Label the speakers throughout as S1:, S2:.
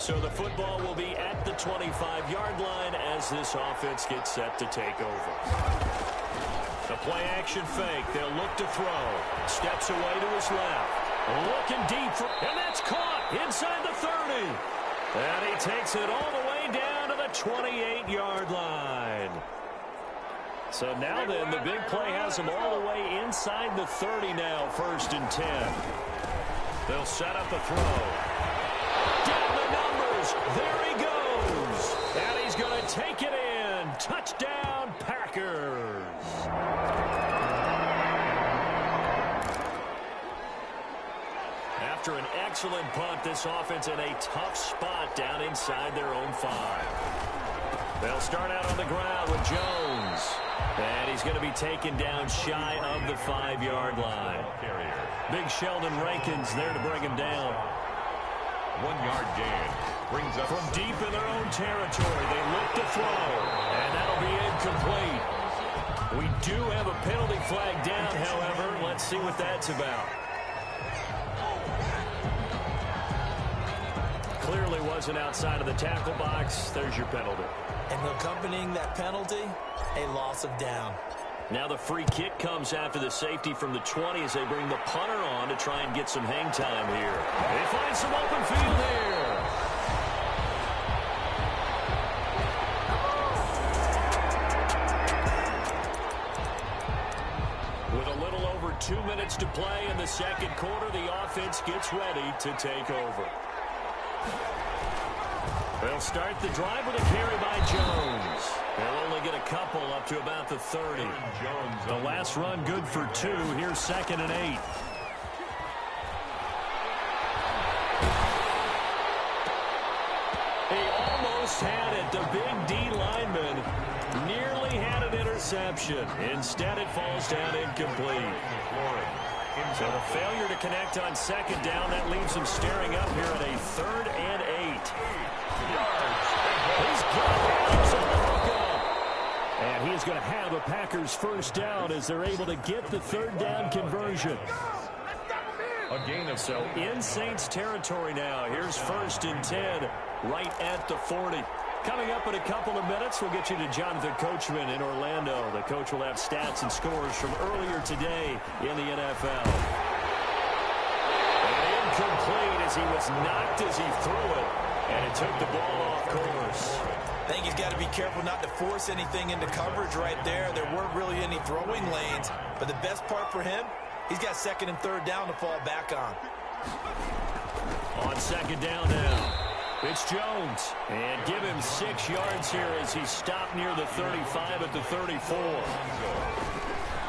S1: So the football will be at the 25-yard line as this offense gets set to take over. The play-action fake. They'll look to throw. Steps away to his left. Looking deep, and that's caught inside the 30. And he takes it all the way down to the 28-yard line. So now then, the big play has him all the way inside the 30 now, 1st and 10. They'll set up a throw. Down the numbers. There he goes. And he's going to take it in. Touchdown, Packers. After an excellent punt, this offense in a tough spot down inside their own 5. They'll start out on the ground with Jones. And he's going to be taken down shy of the 5-yard line. Big Sheldon Rankins there to bring him down.
S2: 1-yard gain. Brings up
S1: from deep in their own territory. They look to throw. And that'll be incomplete. We do have a penalty flag down, however. Let's see what that's about. Clearly wasn't outside of the tackle box. There's your penalty.
S3: And accompanying that penalty, a loss of down.
S1: Now the free kick comes after the safety from the 20 as they bring the punter on to try and get some hang time here. They find some open field here. With a little over 2 minutes to play in the second quarter, the offense gets ready to take over. They'll start the drive with a carry by Jones. They'll only get a couple up to about the 30. The last run good for 2. Here's 2nd and 8. He almost had it. The big D lineman nearly had an interception. Instead, it falls down incomplete. So the failure to connect on 2nd down, that leaves him staring up here at a 3rd and 8. He's got hands on the hookup. And he's going to have a Packers 1st down as they're able to get the 3rd down conversion.
S2: A gain of
S1: so in Saints territory now. Here's 1st and 10 right at the 40. Coming up in a couple of minutes, we'll get you to Jonathan Coachman in Orlando. The coach will have stats and scores from earlier today in the NFL. And incomplete as he was knocked as he threw it. And it took the ball off course.
S3: I think he's got to be careful not to force anything into coverage right there. There weren't really any throwing lanes. But the best part for him, he's got 2nd and 3rd down to fall back on.
S1: On 2nd down now, it's Jones. And give him 6 yards here as he's stopped near the 35 at the 34.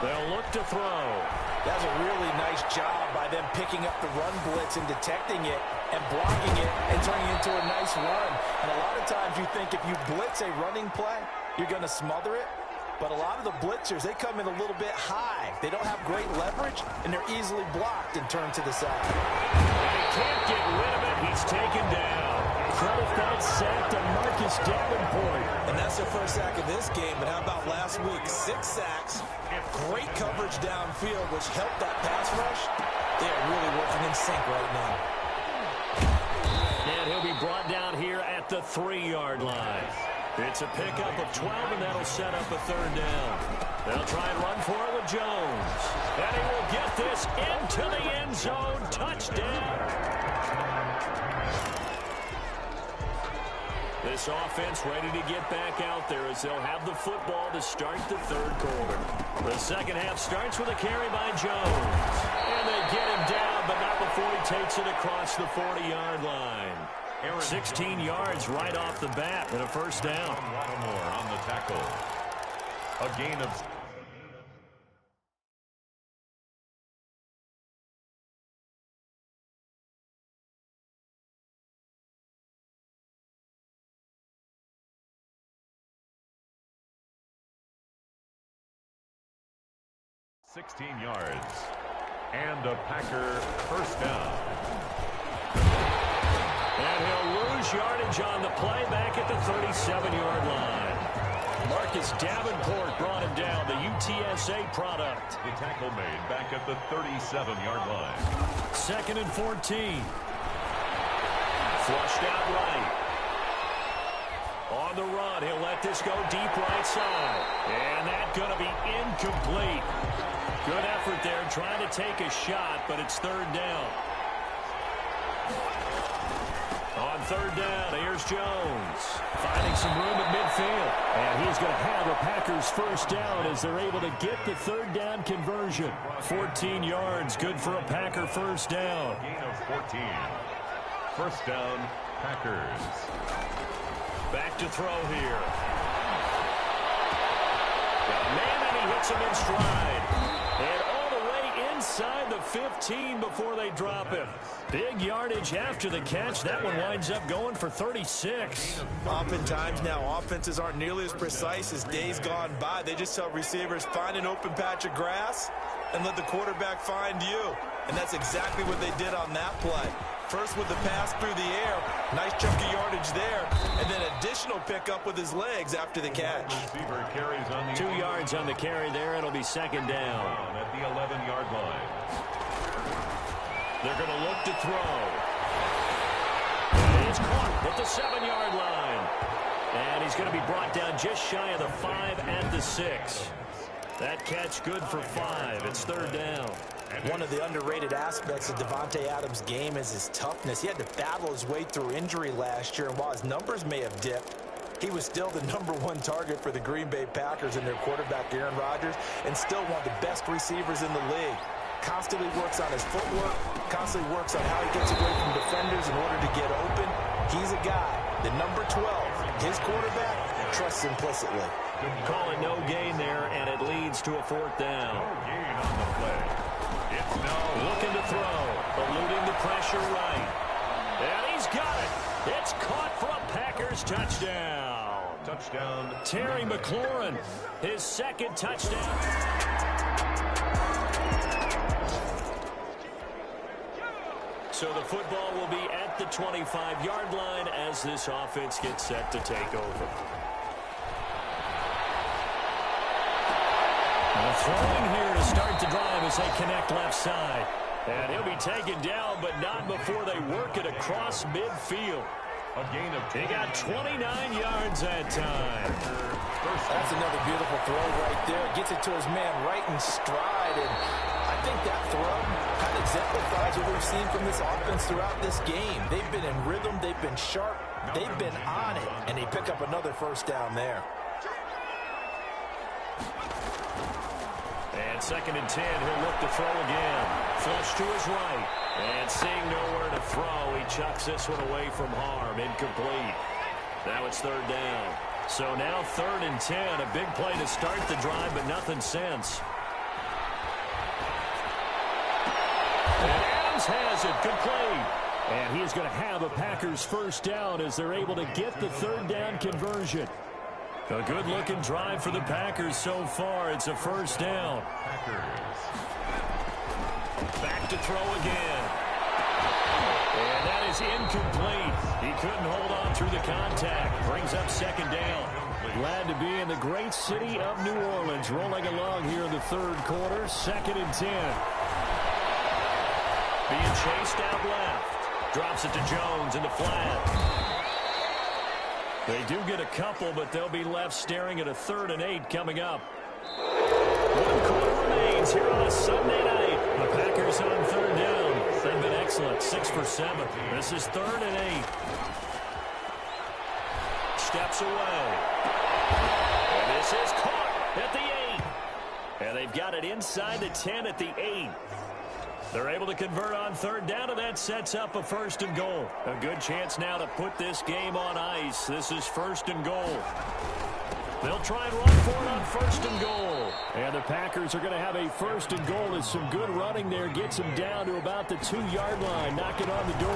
S1: They'll look to throw.
S3: That was a really nice job by them picking up the run blitz and detecting it and blocking it and turning it into a nice run. And a lot of times you think if you blitz a running play, you're going to smother it. But a lot of the blitzers, they come in a little bit high. They don't have great leverage, and they're easily blocked and turned to the side.
S1: They can't get rid of it. He's taken down. Credit that sack to Marcus Davenport.
S3: And that's their 1st sack of this game. But how about last week? 6 sacks, great coverage downfield, which helped that pass rush. They are really working in sync right now.
S1: And he'll be brought down here at the 3-yard line. It's a pickup of 12, and that'll set up a 3rd down. They'll try and run for it with Jones. And he will get this into the end zone. Touchdown. This offense ready to get back out there as they'll have the football to start the 3rd quarter. The second half starts with a carry by Jones. And they get him down, but not before he takes it across the 40-yard line. 16 yards right off the bat and a 1st down.
S2: Lattimore on the tackle. A gain of 16 yards. And a Packer 1st down.
S1: And he'll lose yardage on the play back at the 37-yard line. Marcus Davenport brought him down, the UTSA product.
S2: The tackle made back at the 37-yard line.
S1: 2nd and 14. Flushed out right. On the run, he'll let this go deep right side. And that's going to be incomplete. Good effort there trying to take a shot, but it's third down. On third down, here's Jones. Finding some room at midfield. And he's going to have a Packers first down as they're able to get the third down conversion. 14 yards, good for a Packer first down.
S2: Gain of 14. First down, Packers.
S1: Back to throw here. Got a man and he hits him in stride. And all the way inside the 15 before they drop him. Big yardage after the catch. That one winds up going for 36.
S3: Oftentimes now, offenses aren't nearly as precise as days gone by. They just tell receivers, find an open patch of grass and let the quarterback find you. And that's exactly what they did on that play. First with the pass through the air, nice chunk of yardage there, and then additional pickup with his legs after the catch.
S2: Receiver carries on the
S1: 2 yards on the carry there. It'll be second down.
S2: At the 11-yard line.
S1: They're going to look to throw. And he's caught at the 7-yard line. And he's going to be brought down just shy of the 5 at the 6. That catch good for 5. It's third down.
S3: One of the underrated aspects of Davante Adams' game is his toughness. He had to battle his way through injury last year, and while his numbers may have dipped, he was still the #1 target for the Green Bay Packers and their quarterback, Aaron Rodgers, and still one of the best receivers in the league. Constantly works on his footwork, constantly works on how he gets away from defenders in order to get open. He's a guy, the number 12, his quarterback, trusts implicitly.
S1: Calling no gain there, and it leads to a fourth down.
S2: No gain on the play. It's no.
S1: Looking to throw, eluding the pressure right. And he's got it. It's caught for a Packers touchdown.
S2: Touchdown.
S1: Terry McLaurin, his second touchdown. So the football will be at the 25-yard line as this offense gets set to take over. Throwing here to start the drive as they connect left side. And he'll be taken down, but not before they work it across midfield.
S2: A gain of 10.
S1: He got 29 yards that time.
S3: That's another beautiful throw right there. Gets it to his man right in stride. And I think that throw kind of exemplifies what we've seen from this offense throughout this game. They've been in rhythm. They've been sharp. They've been on it. And they pick up another first down there.
S1: And second and 10, he'll look to throw again. Flush to his right. And seeing nowhere to throw, he chucks this one away from harm. Incomplete. Now it's third down. So now third and 10. A big play to start the drive, but nothing since. And Adams has it. Good play. And he's going to have a Packers first down as they're able to get the third down conversion. A good-looking drive for the Packers so far. It's a first down.
S2: Packers.
S1: Back to throw again. And that is incomplete. He couldn't hold on through the contact. Brings up second down. Glad to be in the great city of New Orleans. Rolling along here in the third quarter. Second and 10. Being chased out left. Drops it to Jones in the flat. They do get a couple, but they'll be left staring at a 3rd and 8 coming up. 1 quarter remains here on a Sunday night. The Packers on third down. They've been excellent, 6 for 7. This is 3rd and 8. Steps away. And this is caught at the 8. And they've got it inside the 10 at the 8. They're able to convert on third down, and that sets up a 1st and goal. A good chance now to put this game on ice. This is 1st and goal. They'll try and run for it on 1st and goal. And the Packers are going to have a 1st and goal. As some good running there gets them down to about the 2-yard line. Knocking on the door.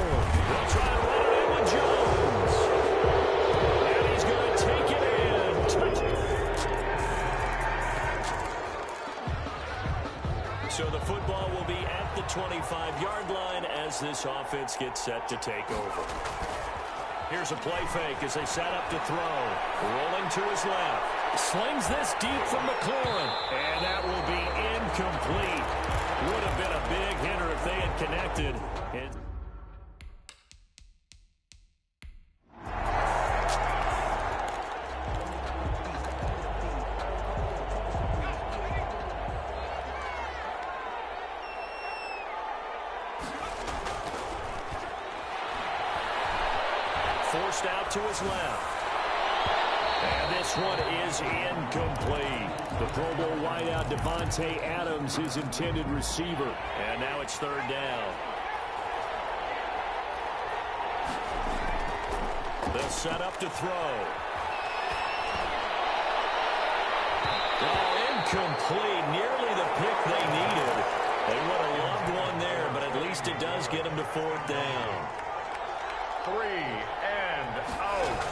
S1: They'll try and run it in with Jones. And he's going to take it in. Touchdown. So the football will be at the 25-yard line as this offense gets set to take over. Here's a play fake as they set up to throw. Rolling to his left. Slings this deep from McLaurin. And that will be incomplete. Would have been a big hitter if they had connected. forced out to his left. And this one is incomplete. The Pro Bowl wideout Devontae Adams, his intended receiver. And now it's third down. They'll set up to throw. Oh, incomplete. Nearly the pick they needed. They would have loved one there, but at least it does get them to fourth down.
S2: 3 and out.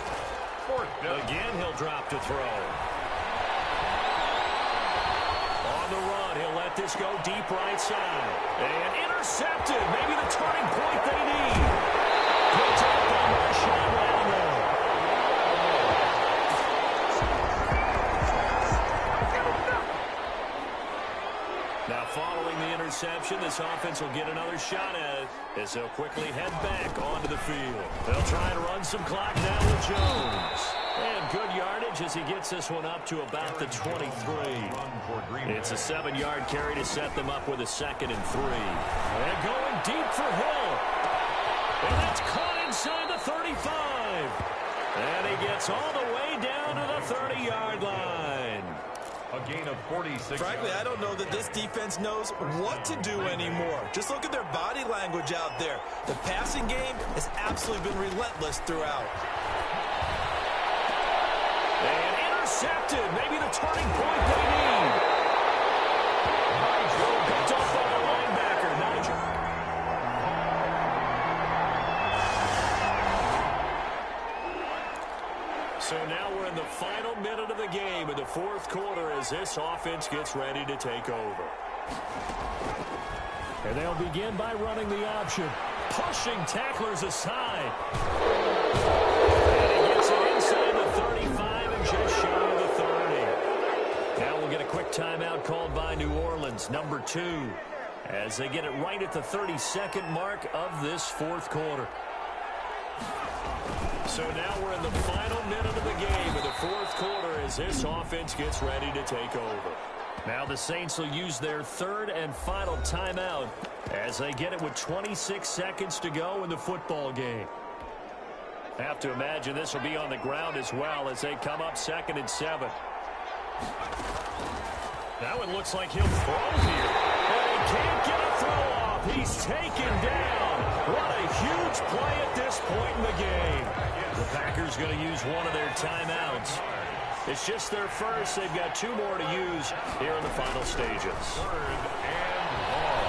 S2: Fourth down.
S1: Again, he'll drop to throw. On the run, he'll let this go deep right side. And intercepted. Maybe the turning point they need. Picked up by Marshawn Lattimore. Now, following the interception, this offense will get another shot at it as they'll quickly head back onto the field. They'll try to run some clock now with Jones. And good yardage as he gets this one up to about the 23. It's a 7-yard carry to set them up with a 2nd and 3. And going deep for Hill. And that's caught inside the 35. And he gets all the way down to the 30-yard line.
S2: A gain of 46.
S3: Frankly, I don't know that this defense knows what to do anymore. Just look at their body language out there. The passing game has absolutely been relentless throughout.
S1: And intercepted. Maybe the turning point they need. Picked off by the linebacker, Nigel. So now we're in the final minute of the game in the fourth quarter as this offense gets ready to take over. And they'll begin by running the option. Pushing tacklers aside. And he gets it inside the 35 and just shy of the 30. Now we'll get a quick timeout called by New Orleans, number 2, as they get it right at the 32nd mark of this fourth quarter. So now we're in the final minute of the game in the fourth quarter as this offense gets ready to take over. Now the Saints will use their 3rd and final timeout as they get it with 26 seconds to go in the football game. Have to imagine this will be on the ground as well as they come up 2nd and 7. Now it looks like he'll throw here. And he can't get a throw off. He's taken down. What a huge play at this point in the game. The Packers going to use one of their timeouts. It's just their first. They've got 2 more to use here in the final stages.
S2: 3rd and long.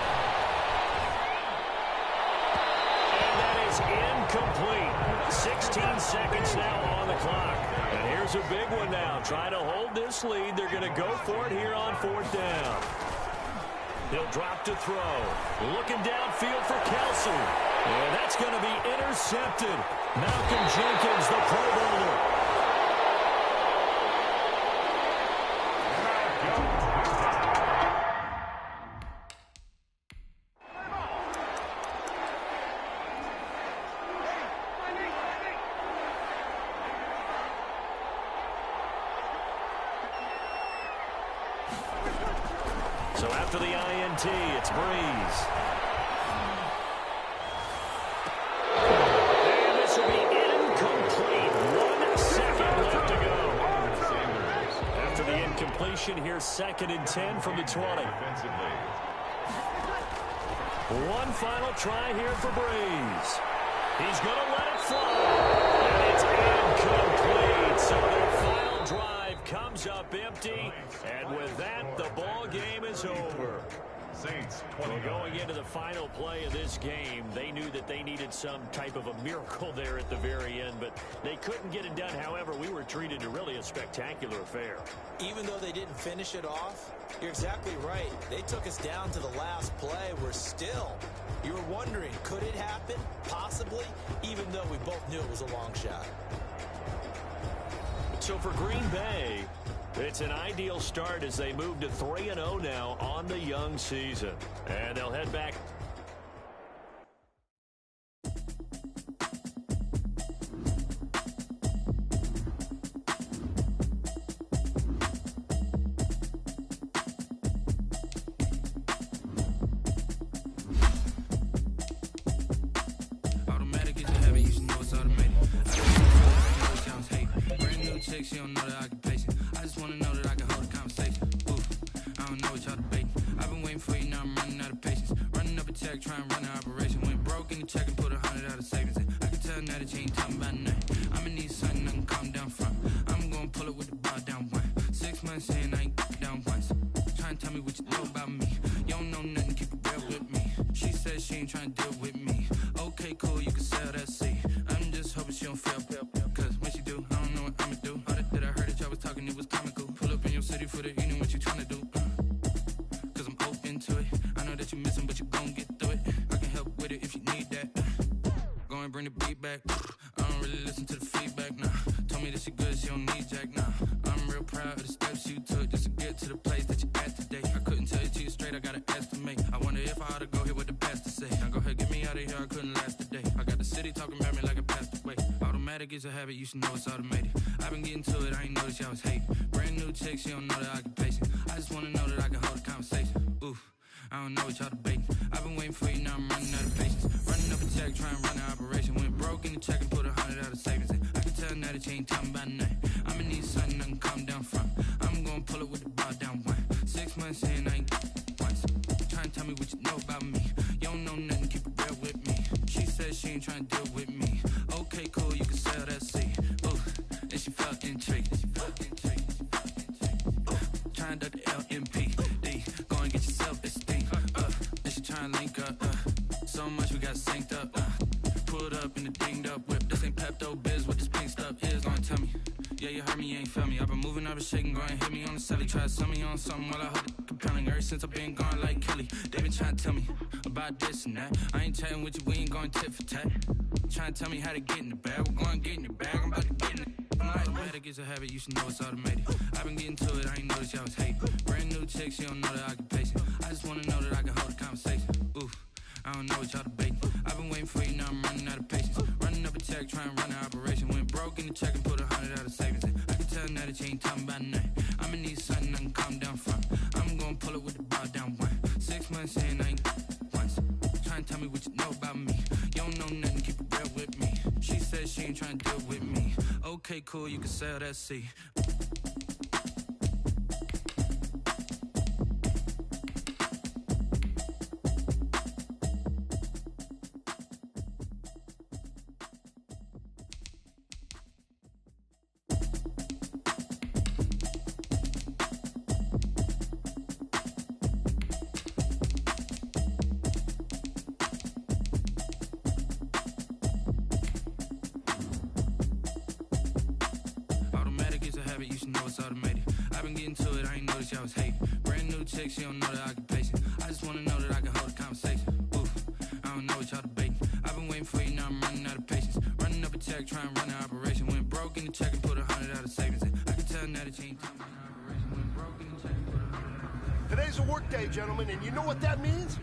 S1: And that is incomplete. 16 seconds now on the clock. And here's a big one now. Trying to hold this lead. They're going to go for it here on 4th down. He'll drop to throw. Looking downfield for Kelsey. And that's going to be intercepted. Malcolm Jenkins, the Pro Bowler. So after the INT, it's Breeze. And this will be incomplete. 1 second left to go. After the incompletion, here's 2nd and 10 from the 20. One final try here for Breeze. He's going to let it fly. And it's incomplete. So their final drive comes up empty. And with that, the ball game is over.
S2: Saints
S1: Going into the final play of this game, they knew that they needed some type of a miracle there at the very end, but they couldn't get it done. However, we were treated to really a spectacular affair.
S3: Even though they didn't finish it off, you're exactly right. They took us down to the last play. We're still, you were wondering, could it happen? Possibly, even though we both knew it was a long shot.
S1: So for Green Bay, it's an ideal start as they move to 3-0 now on the young season. And they'll head back.
S4: Automatic is heavy, you should know it's automated. chick, she don't know the occupation. I just wanna know that I can hold a conversation. Oof, I don't know what y'all debating. I've been waiting for you, now I'm running out of patience. Running up a check, trying to run an operation. Went broke in the check and put 100 out of savings in. I can tell now that you ain't talking about nothing. I'ma need something I can calm down from. I'm gonna pull it with the bar down one. 6 months in, I ain't down once. Trying to tell me what you know about me. You don't know nothing, keep it real with me. She said she ain't trying to deal with me. Okay, cool, you can sell that seat. I'm just hoping she don't fail. Cause when she do, I don't know what I'ma do. All that I heard that y'all was talking, it was comical. Pull up in your city for the evening, what you trying to do? Cause I'm open to it. I know that you missing, but you gon' get through it. I can help with it if you need that. Go and bring the beat back. I don't really listen to the feedback, nah. Told me that she good, she don't need jack, nah. I'm real proud of the steps you took just to get to the place that you at today. I couldn't tell you to you straight, I gotta estimate. I wonder if I ought to go here with the pastor say. Now go ahead, get me out of here, I couldn't last a day. I got the city talking about me like I passed away. Automatic is a habit, you should know it's automated. I've been getting to it, I ain't noticed y'all was hating. Brand new chick, she don't know the occupation. I just wanna know that I can hold a conversation. Oof, I don't know what y'all debating. I've been waiting for you, now I'm running out of patience. Running up a check, trying to run an operation. Went broke in the check and put 100 out of savings in. I can tell now that you ain't talking about nothing. I'ma need something I can calm down from. I'm gonna pull it with the bar down one. 6 months in, I ain't once. Trying to tell me what you know about me. You don't know nothing, keep it real with me. She said she ain't trying to deal with me. Okay, cool, you can sell that seat. Ooh, and she felt intrigued. Trying to duck the LMPD. Go and get your self-esteem. And she trying to link up. So much we got synced up. Pulled up in the dinged up whip. This ain't Pepto-Biz, what this pink stuff is. Gonna tell me. Yeah, you heard me, you ain't felt me. I've been moving, I've been shaking, go and hit me on the celly. Try to sell me on something while I hold it compelling. Ever since I've been gone like Kelly, they been trying to tell me about this and that. I ain't chatting with you, we ain't going tit for tat. Trying to tell me how to get in the bag. We're going to get in the bag, I'm about to get in it. Automatic is a habit, you should know it's automated. I've been getting to it, I ain't noticed y'all was hating. Brand new chick, she don't know the occupation. I just wanna know that I can hold a conversation. Oof, I don't know what y'all debating. I've been waiting for you, now I'm running out of patience. Running up a check, trying to run an operation. Went broke in the check and put 100 out of savings in. I can tell now that you ain't talking about nothing. I'ma need something I can calm down from. I'm gonna pull it with the bar down one. 6 months in, I ain't once. Trying to tell me what you know about me. You don't know nothing, keep it real with me. She said she ain't trying to deal with me. Okay, cool, you can sell that seat. You should know it's automated. I've been getting to it, I ain't noticed y'all was hating. Brand new chick, she don't know the occupation. I just wanna know that I can hold a conversation. Oof, I don't know what y'all debating. I've been waiting for you, now I'm running out of patience. Running up a check, trying to run an operation. Went broke in the check and put 100 out of savings in. I can tell now that you ain't talking about an operation. Went broke in the check and put 100 out of savings in.
S5: Today's a work day, gentlemen, and you know what that means?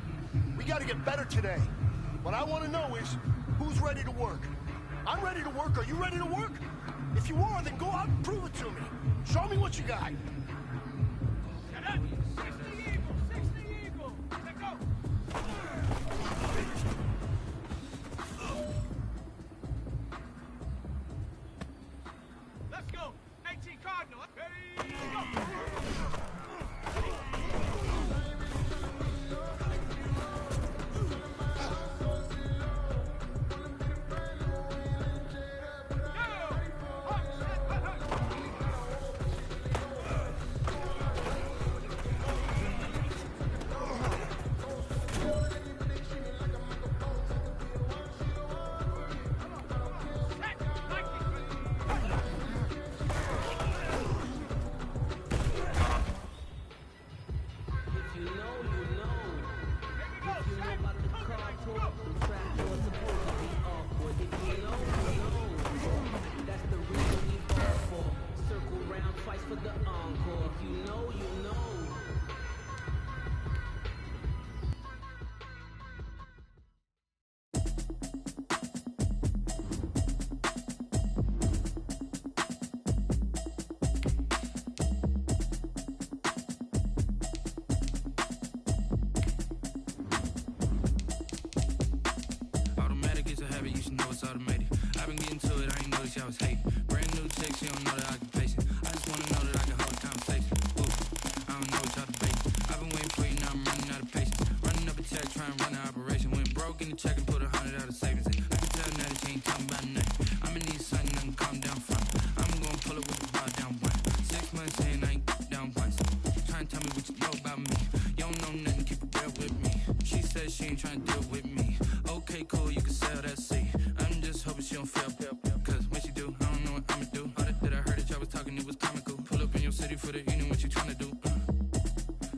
S5: We gotta get better today. What I wanna know is, who's ready to work? I'm ready to work, are you ready to work? If you are, then go out and prove it to me. Show me what you got.
S6: Shut up! 60 Eagle! 60 Eagle! Let go! Let's go! 18 Cardinal! Ready? Go! You should know it's automated. I've been getting to it, I ain't noticed y'all was hating. Brand new chick, she don't know the occupation.
S4: in the check and put 100 out of savings in. I can tell now that you ain't talking about nothing. I'ma need something that can calm down front. I'm gonna pull it with the bar down one. 6 months in, I ain't down once. Try and tell me what you know about me. You don't know nothing, keep it real with me. She says she ain't trying to deal with me. Okay, cool, you can sell that seat. I'm just hoping she don't fail. Cause when she do, I don't know what I'ma do. All that I heard that y'all was talking, it was comical. Pull up in your city for the evening, what you trying to do?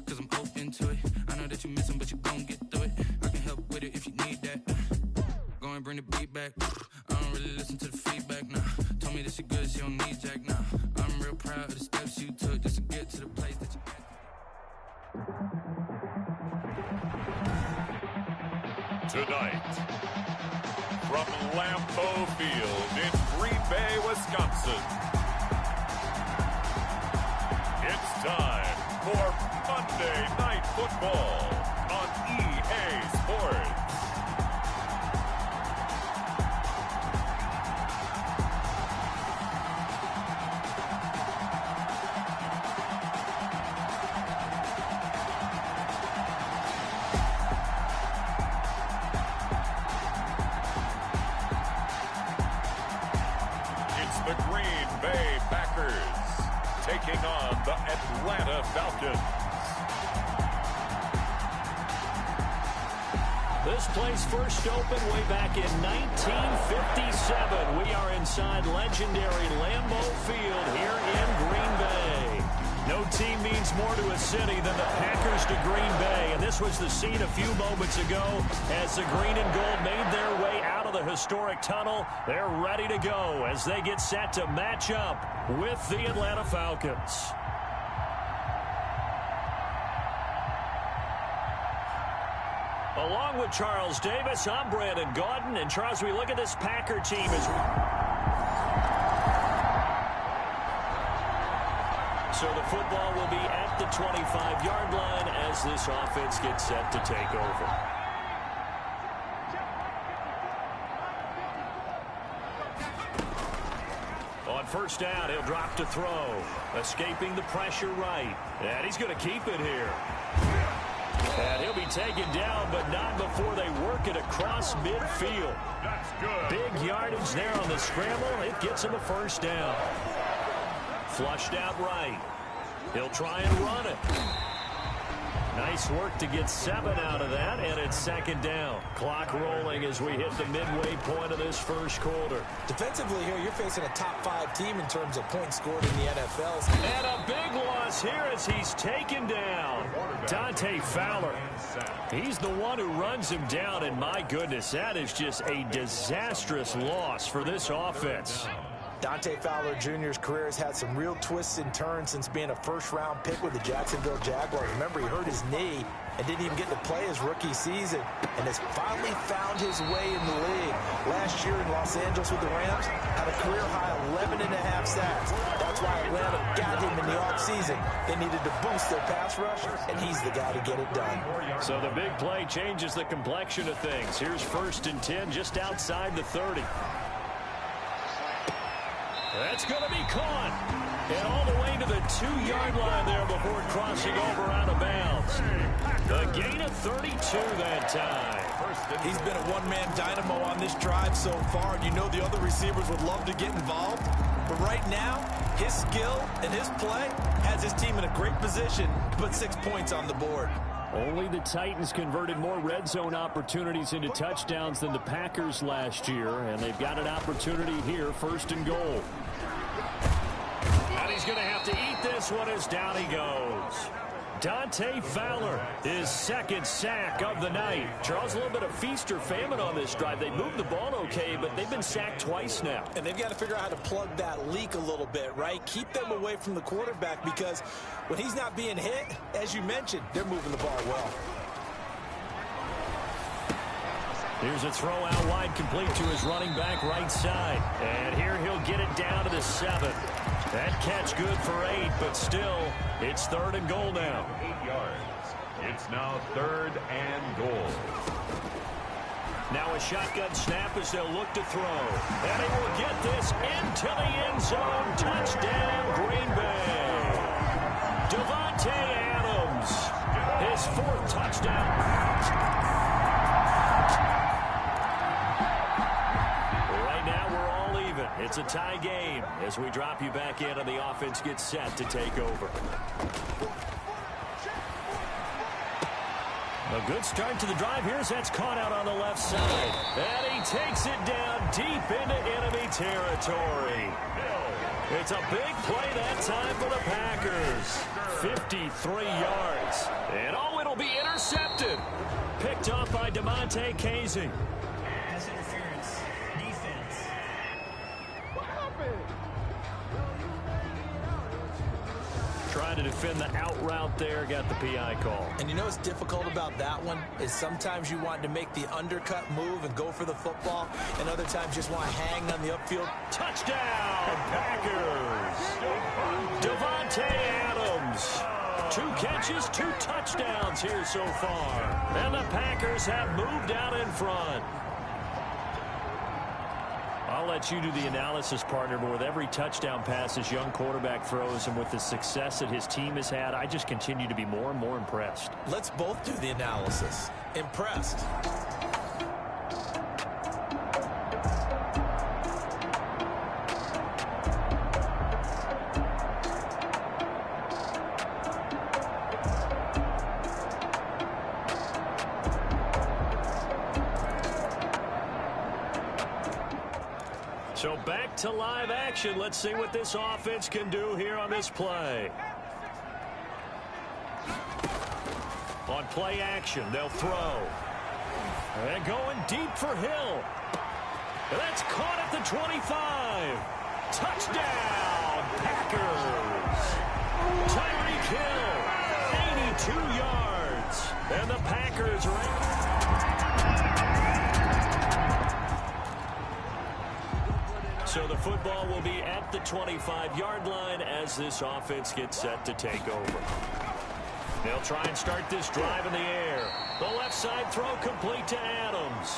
S4: Cause I'm open to it. I know that you miss him, but you gon' get through it. I can help with it if you need that. Go and bring the beat back. I don't really listen to the feedback, nah. Told me that she good, she don't need Jack, nah. I'm real proud of the steps you took just to get to the place that you at.
S2: Tonight, from Lambeau Field in Green Bay, Wisconsin, it's time for Monday Night Football on EA Sports. The Green Bay Packers taking on the Atlanta Falcons.
S1: This place first opened way back in 1957. We are inside legendary Lambeau Field here in Green Bay. No team means more to a city than the Packers to Green Bay, and this was the scene a few moments ago as the green and gold made their way out of the historic tunnel. They're ready to go as they get set to match up with the Atlanta Falcons. Along with Charles Davis, I'm Brandon Gaudin, and Charles, we look at this Packer team as so the football will be at the 25-yard line as this offense gets set to take over. On first down, he'll drop to throw. Escaping the pressure right. And he's going to keep it here. And he'll be taken down, but not before they work it across midfield.
S2: That's good.
S1: Big yardage there on the scramble. It gets him a first down. Flushed out right. He'll try and run it. Nice work to get 7 out of that, and it's second down. Clock rolling as we hit the midway point of this first quarter.
S3: Defensively here, you're facing a top-5 team in terms of points scored in the NFL.
S1: And a big loss here as he's taken down. Dante Fowler. He's the one who runs him down, and my goodness, that is just a disastrous loss for this offense.
S3: Dante Fowler Jr.'s career has had some real twists and turns since being a first-round pick with the Jacksonville Jaguars. Remember, he hurt his knee and didn't even get to play his rookie season and has finally found his way in the league. Last year in Los Angeles with the Rams, had a career-high 11.5 sacks. That's why Atlanta got him in the offseason. They needed to boost their pass rush, and he's the guy to get it done.
S1: So the big play changes the complexion of things. Here's 1st and 10 just outside the 30. That's going to be caught. And all the way to the 2-yard line there before crossing over out of bounds. The gain of 32 that time.
S3: He's been a one-man dynamo on this drive so far, and you know the other receivers would love to get involved. But right now, his skill and his play has his team in a great position to put 6 points on the board.
S1: Only the Titans converted more red zone opportunities into touchdowns than the Packers last year, and they've got an opportunity here, 1st and goal. And he's going to have to eat this one as down he goes. Dante Fowler, his 2nd sack of the night. Charles, a little bit of feast or famine on this drive. They moved the ball okay, but they've been sacked twice now.
S3: And they've got to figure out how to plug that leak a little bit, right? Keep them away from the quarterback because when he's not being hit, as you mentioned, they're moving the ball well.
S1: Here's a throw out wide, complete to his running back right side. And here he'll get it down to the 7. That catch good for 8, but still, it's 3rd and goal now.
S2: 8 yards. It's now 3rd and goal.
S1: Now a shotgun snap as they'll look to throw. And he will get this into the end zone. Touchdown, Green Bay. Devontae Adams, his 4th touchdown. It's a tie game as we drop you back in and the offense gets set to take over. A good start to the drive here as that's caught out on the left side. And he takes it down deep into enemy territory. It's a big play that time for the Packers. 53 yards. And oh, it'll be intercepted. Picked off by Demonte Casey.
S7: Pass interference. Defense.
S5: What happened?
S1: Trying to defend the out route there, got the PI call.
S3: And you know what's difficult about that one is sometimes you want to make the undercut move and go for the football, and other times just want to hang on the upfield.
S1: Touchdown, Packers. Davante Adams. 2 catches, 2 touchdowns here so far. And the Packers have moved out in front. I'll let you do the analysis, partner, but with every touchdown pass this young quarterback throws and with the success that his team has had, I just continue to be more and more impressed.
S3: Let's both do the analysis. Impressed.
S1: So back to live action. Let's see what this offense can do here on this play. On play action, they'll throw. And going deep for Hill. And that's caught at the 25. Touchdown, Packers. Tyreek Hill, 82 yards. And the Packers are... So the football will be at the 25-yard line as this offense gets set to take over. They'll try and start this drive in the air. The left side throw complete to Adams.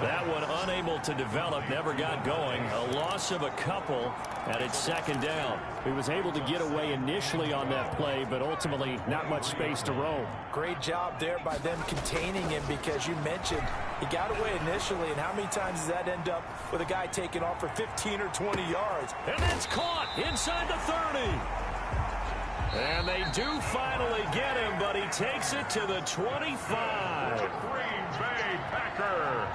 S1: That one unable to develop, never got going. A loss of a couple, and it's second down.
S8: He was able to get away initially on that play, but ultimately not much space to roam.
S3: Great job there by them containing him, because you mentioned he got away initially, and how many times does that end up with a guy taking off for 15 or 20 yards?
S1: And that's caught inside the 30. And they do finally get him, but he takes it to the 25.
S2: Green Bay Packer.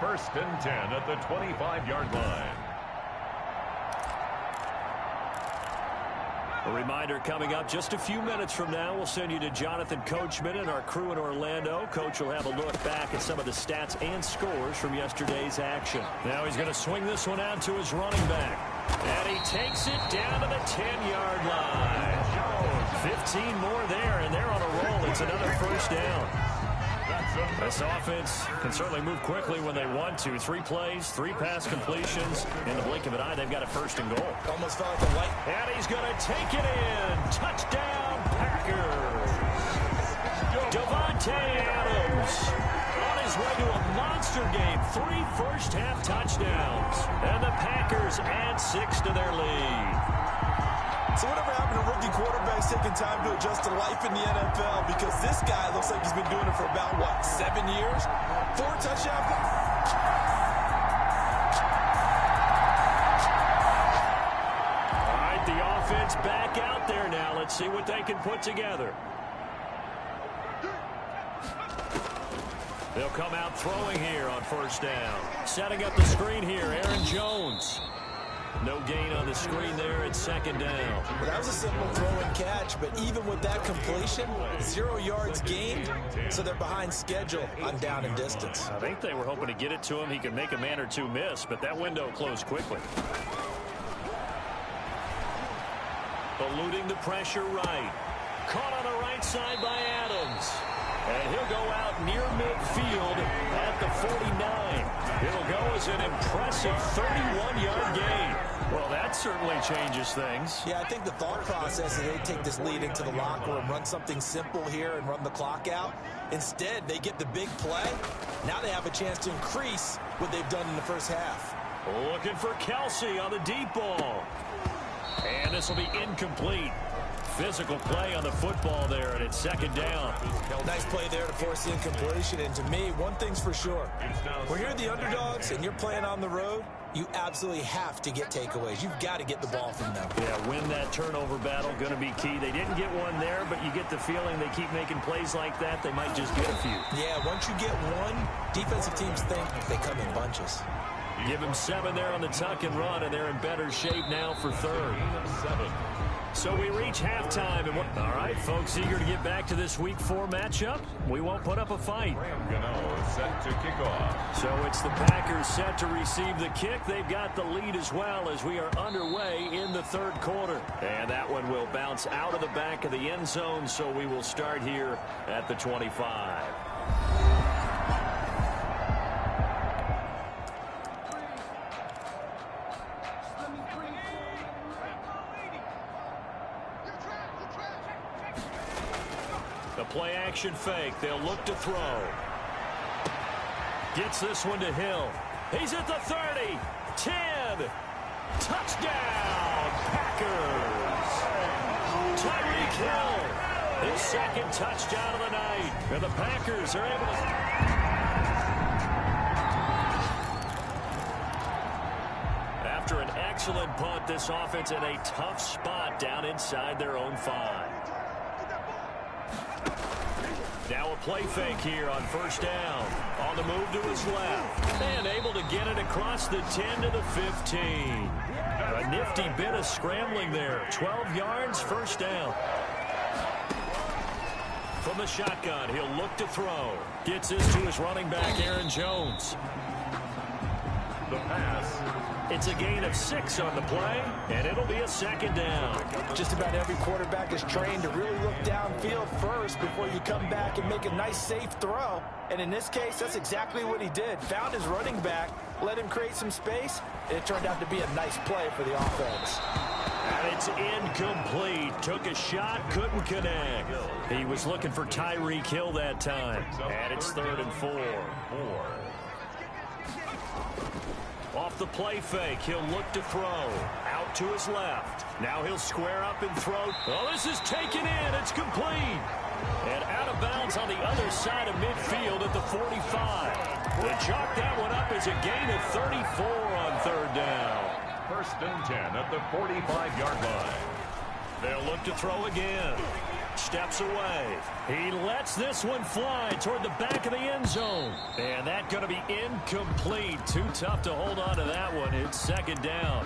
S2: 1st and 10 at the 25-yard line.
S1: A reminder coming up just a few minutes from now. We'll send you to Jonathan Coachman and our crew in Orlando. Coach will have a look back at some of the stats and scores from yesterday's action. Now he's going to swing this one out to his running back. And he takes it down to the 10-yard line. 15 more there, and they're on a roll. It's another first down. This offense can certainly move quickly when they want to. 3 plays, 3 pass completions. In the blink of an eye, they've got a 1st and goal.
S3: Almost felt like a light.
S1: And he's going to take it in. Touchdown, Packers. Davante Adams on his way to a monster game. 3 first-half touchdowns. And the Packers add 6 to their lead.
S3: So whatever happened to rookie quarterbacks taking time to adjust to life in the NFL? Because this guy looks like he's been doing it for about, what, 7 years? 4 touchdowns?
S1: All right, the offense back out there now. Let's see what they can put together. They'll come out throwing here on 1st down. Setting up the screen here, Aaron Jones. No gain on the screen there. It's 2nd down.
S3: Well, that was a simple throw and catch, but even with that completion, 0 yards gained, so they're behind schedule on down and distance.
S1: I think they were hoping to get it to him. He could make a man or 2 miss, but that window closed quickly. Eluding the pressure right. Caught on the right side by Adams. And he'll go out near midfield at the 49. It'll go as an impressive 31-yard gain. Well, that certainly changes things.
S3: Yeah, I think the thought process is they take this lead into the locker room, run something simple here and run the clock out. Instead, they get the big play. Now they have a chance to increase what they've done in the first half.
S1: Looking for Kelsey on the deep ball. And this will be incomplete. physical play on the football there, and it's second down.
S3: Nice play there to force the incompletion. And to me, one thing's for sure. When you're the underdogs and you're playing on the road, you absolutely have to get takeaways. You've got to get the ball from them.
S1: Yeah, win that turnover battle, going to be key. They didn't get one there, but you get the feeling they keep making plays like that, they might just get a few.
S3: Yeah, once you get one, defensive teams think they come in bunches.
S1: Give them 7 there on the tuck and run, and they're in better shape now for third. 7. So we reach halftime, and all right, folks, eager to get back to this Week 4 matchup. We won't put up a fight.
S2: Set to kick off.
S1: So it's the Packers set to receive the kick. They've got the lead as well as we are underway in the third quarter. And that one will bounce out of the back of the end zone, so we will start here at the 25. Play action fake. They'll look to throw. Gets this one to Hill. He's at the 30. 10. Touchdown, Packers. Tyreek Hill. His second touchdown of the night. And the Packers are able to... After an excellent punt, this offense in a tough spot down inside their own 5. Now a play fake here on first down. On the move to his left. And able to get it across the 10 to the 15. A nifty bit of scrambling there. 12 yards, first down. From the shotgun, he'll look to throw. Gets this to his running back, Aaron Jones.
S2: The pass.
S1: It's a gain of 6 on the play, and it'll be a second down.
S3: Just about every quarterback is trained to really look downfield first before you come back and make a nice, safe throw. And in this case, that's exactly what he did. Found his running back, let him create some space, and it turned out to be a nice play for the offense.
S1: And it's incomplete. Took a shot, couldn't connect. He was looking for Tyreek Hill that time. And it's 3rd and 4. Off the play fake, he'll look to throw. Out to his left. Now he'll square up and throw. Oh, this is taken in. It's complete. And out of bounds on the other side of midfield at the 45. They chalk that one up as a gain of 34 on 3rd down.
S2: 1st and 10 at the 45-yard line.
S1: They'll look to throw again. Steps away. He lets this one fly toward the back of the end zone. And that's going to be incomplete. Too tough to hold on to that one. It's 2nd down.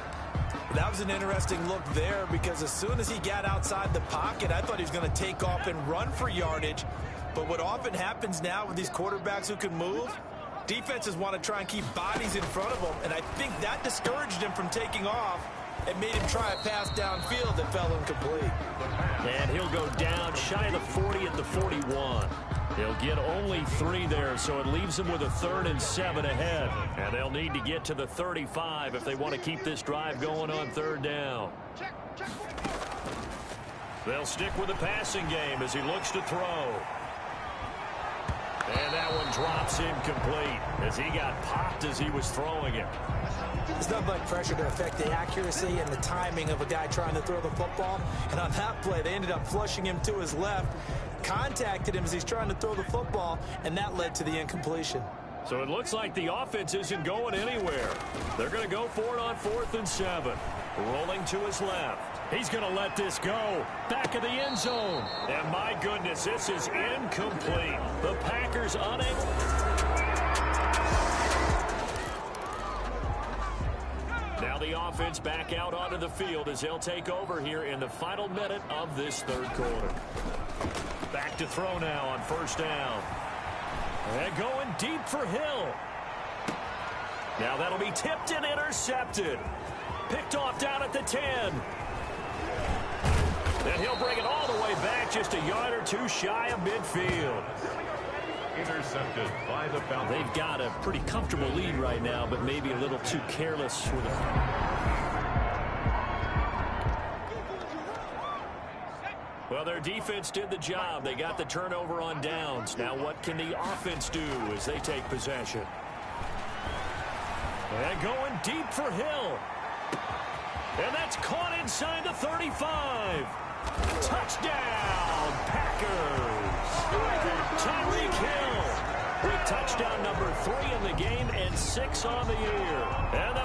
S3: That was an interesting look there because as soon as he got outside the pocket, I thought he was going to take off and run for yardage. But what often happens now with these quarterbacks who can move, defenses want to try and keep bodies in front of them. And I think that discouraged him from taking off. It made him try a pass downfield that fell incomplete.
S1: And he'll go down shy of the 40 at the 41. He'll get only 3 there, so it leaves him with a 3rd and 7 ahead. And they'll need to get to the 35 if they want to keep this drive going on 3rd down. They'll stick with the passing game as he looks to throw. And that one drops incomplete as he got popped as he was throwing it.
S3: There's not much pressure to affect the accuracy and the timing of a guy trying to throw the football. And on that play, they ended up flushing him to his left, contacted him as he's trying to throw the football, and that led to the incompletion.
S1: So it looks like the offense isn't going anywhere. They're going to go for it on 4th and 7. Rolling to his left. He's going to let this go. Back of the end zone. And my goodness, this is incomplete. The Packers unable. Now the offense back out onto the field as they'll take over here in the final minute of this 3rd quarter. Back to throw now on 1st down. And going deep for Hill. Now that'll be tipped and intercepted. Picked off down at the 10. And he'll bring it all the way back just a yard or 2 shy of midfield.
S2: Intercepted by the Falcons.
S1: They've got a pretty comfortable lead right now, but maybe a little too careless with it. Well, their defense did the job. They got the turnover on downs. Now what can the offense do as they take possession? And going deep for Hill. And that's caught inside the 35. Touchdown, Packers. Tyreek Hill with touchdown number 3 in the game and 6 on the year. And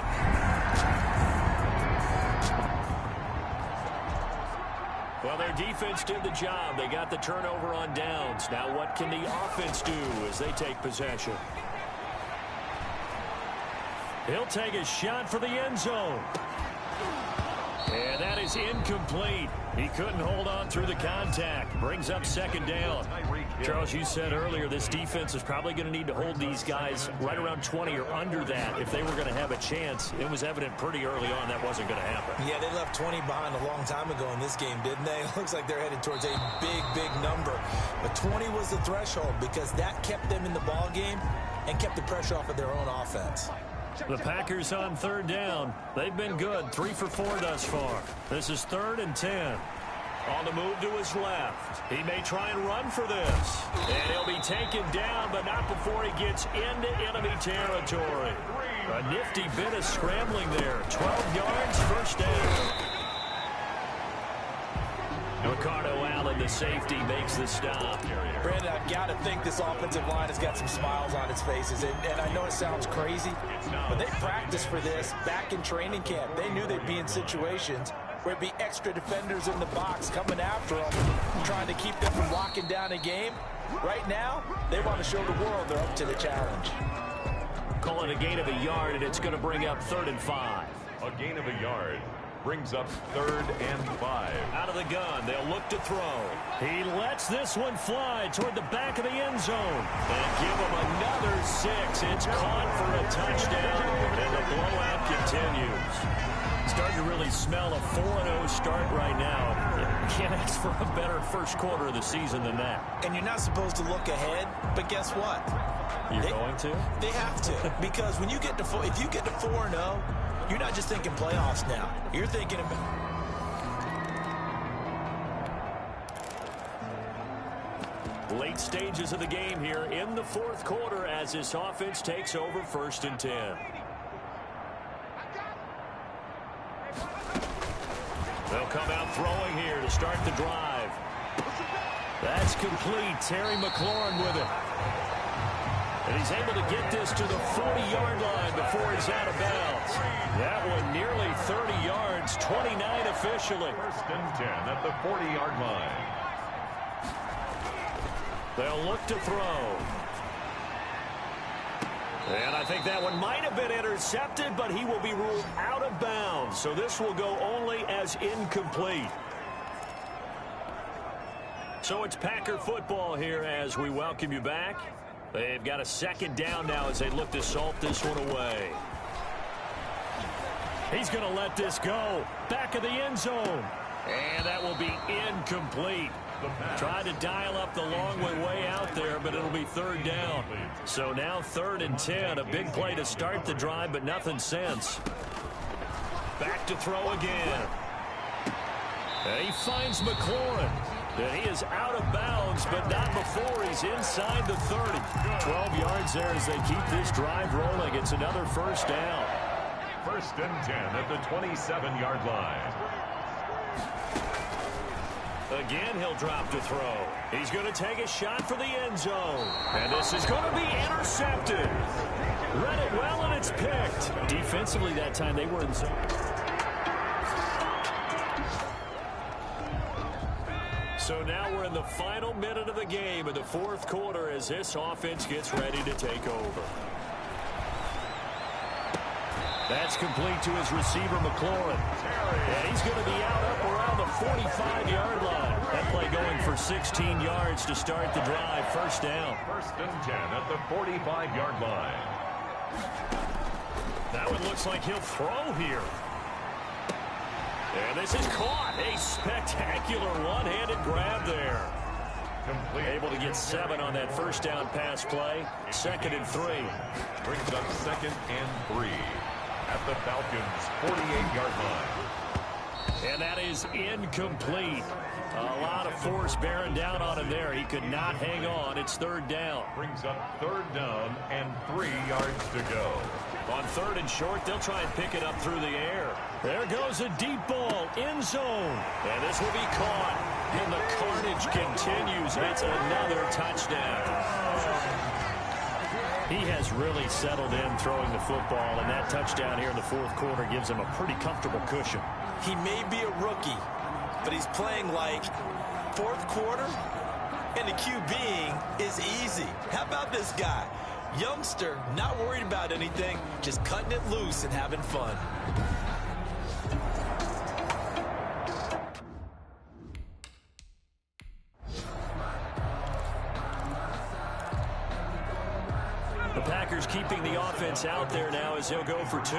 S1: well, their defense did the job. They got the turnover on downs. Now what can the offense do as they take possession? He'll take a shot for the end zone. And that is incomplete. He couldn't hold on through the contact. Brings up second down. Charles, you said earlier this defense is probably going to need to hold these guys right around 20 or under that if they were going to have a chance. It was evident pretty early on that wasn't going to happen.
S3: Yeah, they left 20 behind a long time ago in this game, didn't they? It looks like they're headed towards a big number. But 20 was the threshold because that kept them in the ball game and kept the pressure off of their own offense.
S1: The Packers on third down. They've been good. 3 for 4 thus far. This is 3rd and 10. On the move to his left. He may try and run for this. And he'll be taken down, but not before he gets into enemy territory. A nifty bit of scrambling there. 12 yards, first down. Ricardo Allen, the safety, makes the stop.
S3: Brandon, I've got to think this offensive line has got some smiles on its faces. And I know it sounds crazy, but they practiced for this back in training camp. They knew they'd be in situations where it'd be extra defenders in the box coming after them, trying to keep them from locking down a game. Right now, they want to show the world they're up to the challenge.
S1: Call it a gain of a yard, and it's going to bring up 3rd and 5.
S2: A gain of a yard brings up 3rd and 5.
S1: Out of the gun, they'll look to throw. He lets this one fly toward the back of the end zone. And give him another 6. It's caught for a touchdown, and the blowout continues. Starting to really smell a 4-0 start right now. You can't ask for a better first quarter of the season than that.
S3: And you're not supposed to look ahead, but guess what?
S1: You're going to?
S3: They have to, because when you get to if you get to 4-0, you're not just thinking playoffs now. You're thinking about...
S1: Late stages of the game here in the 4th quarter as this offense takes over 1st and 10. They'll come out throwing here to start the drive. That's complete. Terry McLaurin with it. And he's able to get this to the 40-yard line before he's out of bounds. That one nearly 30 yards, 29 officially.
S2: 1st and 10 at the 40-yard line.
S1: They'll look to throw. And I think that one might have been intercepted, but he will be ruled out of bounds. So this will go only as incomplete. So it's Packer football here as we welcome you back. They've got a 2nd down now as they look to salt this one away. He's going to let this go. Back of the end zone. And that will be incomplete. Tried to dial up the long way out there, but it'll be 3rd down. So now 3rd and 10. A big play to start the drive, but nothing since. Back to throw again. And he finds McLaurin. And he is out of bounds, but not before he's inside the 30. 12 yards there as they keep this drive rolling. It's another 1st down.
S2: 1st and 10 at the 27-yard line.
S1: Again, he'll drop to throw. He's going to take a shot for the end zone. And this is going to be intercepted. Read it well, and it's picked. Defensively that time, they were in zone. So now we're in the final minute of the game in the 4th quarter as this offense gets ready to take over. That's complete to his receiver, McLaurin. And he's going to be out up around the 45-yard line. That play going for 16 yards to start the drive. 1st down.
S2: 1st and 10 at the 45-yard line.
S1: That one looks like he'll throw here. And this is caught. A spectacular one-handed grab there.
S2: Complete.
S1: Able to get 7 on that 1st down pass play. 2nd and 3.
S2: Brings up 2nd and 3 at the Falcons' 48-yard line.
S1: And that is incomplete. A lot of force bearing down on him there. He could not hang on. It's 3rd down.
S2: Brings up 3rd down and 3 yards to go.
S1: On 3rd and short, they'll try and pick it up through the air. There goes a deep ball, end zone. And this will be caught. And the carnage continues. It's another touchdown. He has really settled in throwing the football, and that touchdown here in the 4th quarter gives him a pretty comfortable cushion.
S3: He may be a rookie, but he's playing like 4th quarter, and the QBing is easy. How about this guy? Youngster, not worried about anything, just cutting it loose and having fun.
S1: The Packers keeping the offense out there now as they'll go for 2.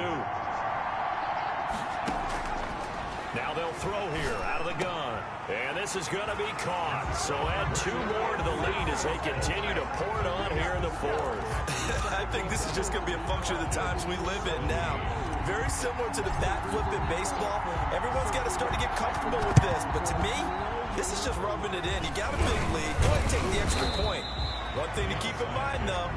S1: Now they'll throw here out of the gun. And this is going to be caught. So add 2 more to the lead as they continue to pour it on here in the 4th.
S3: I think this is just going to be a function of the times we live in now. Very similar to the bat flip in baseball. Everyone's got to start to get comfortable with this. But to me, this is just rubbing it in. You got a big lead. Go ahead and take the extra point. One thing to keep in mind, though,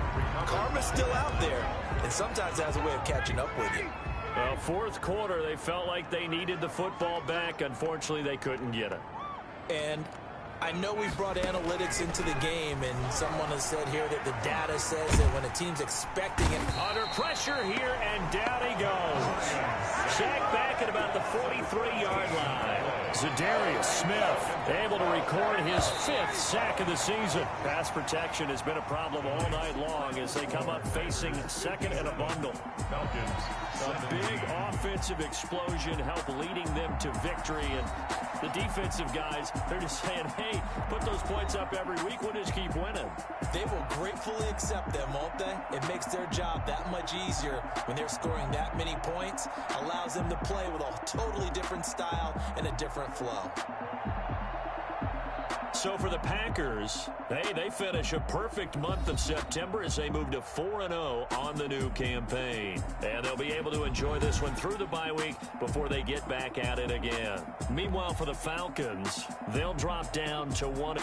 S3: karma's still out there. And sometimes it has a way of catching up with you.
S1: Well, 4th quarter, they felt like they needed the football back. Unfortunately, they couldn't get it.
S3: And I know we've brought analytics into the game, and someone has said here that the data says that when a team's expecting it.
S1: Under pressure here, and down he goes. Sacked back at about the 43-yard line. Zadarius Smith able to record his 5th sack of the season. Pass protection has been a problem all night long as they come up facing 2nd and a bundle.
S2: Falcons.
S1: A big offensive explosion helped leading them to victory, and the defensive guys, they're just saying, hey, put those points up every week, we'll just keep winning.
S3: They will gratefully accept them, won't they? It makes their job that much easier when they're scoring that many points, allows them to play with a totally different style and a different flow.
S1: So for the Packers, hey, they finish a perfect month of September as they move to 4-0 on the new campaign. And they'll be able to enjoy this one through the bye week before they get back at it again. Meanwhile, for the Falcons, they'll drop down to 1.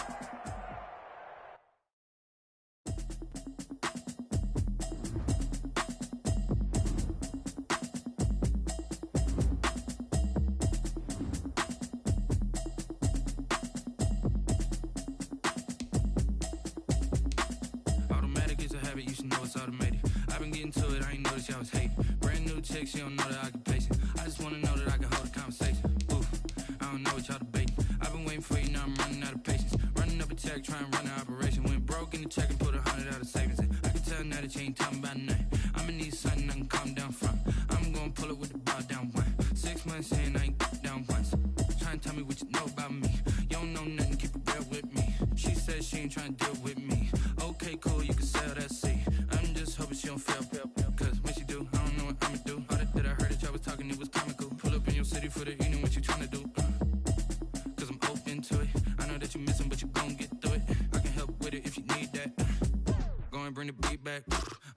S4: You should know it's automated. I've been getting to it, I ain't noticed y'all was hating. Brand new chick, she don't know the occupation. I just wanna know that I can hold a conversation. Oof, I don't know what y'all debating. I've been waiting for you, now I'm running out of patience. Running up a check, trying to run an operation. Went broke in the check and put 100 out of savings in. I can tell now that you ain't talking about nothing. I'ma need something I can calm down from. I'm gonna pull it with the ball down 1. 6 months in, I ain't down once. Trying to tell me what you know about me. You don't know nothing, keep it real with me. She said she ain't trying to deal with me. Okay, cool, you can sell that seat. I'm just hoping she don't fail. Cause when she do, I don't know what I'ma do. All that I heard that y'all was talking, it was comical. Pull up in your city for the evening, what you tryna do? Cause I'm open to it. I know that you missing, but you gon' get through it. I can help with it if you need that. Go and bring the beat back.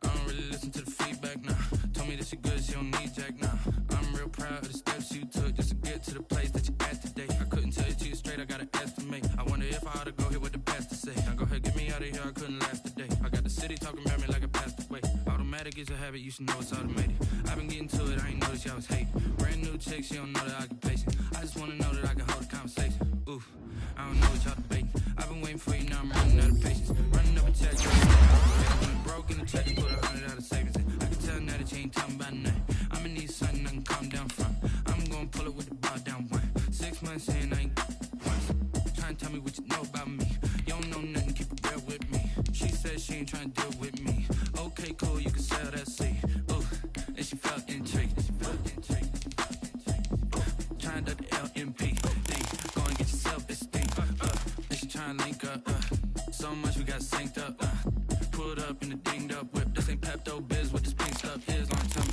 S4: I don't really listen to the feedback, nah. Told me that she good, she don't need jack, nah. I'm real proud of the steps you took just to get to the place that you at today. I couldn't tell you to you straight, I gotta estimate. I wonder if I ought to go here with the pastor say. Now go ahead, get me out of here, I couldn't last today. I got the city talking about me like I passed away. Automatic is a habit, you should know it's automated. I've been getting to it, I ain't noticed y'all was hating. Brand new chick, she don't know the occupation. I just wanna know that I can hold a conversation. Oof, I don't know what y'all debating. I've been waiting for you, now I'm running out of patience. Running up a check, went broke in the check and put 100 out of savings in. I can tell now that you ain't talking about nothing. I'ma need something I can calm down from. I'm gonna pull it with the ball down 1. 6 months in, I ain't once. Trying to tell me what you know about me. You don't know nothing, keep it real with me. She said she ain't trying to deal with me. Okay, cool, you can sell that seat. Ooh, and she felt intrigued. Trying to the LMP. Go and get your self-esteem. And she trying to link up. So much we got synced up. Pulled up in the dinged up whip. This ain't Pepto-Biz, what this pink stuff is. Long time.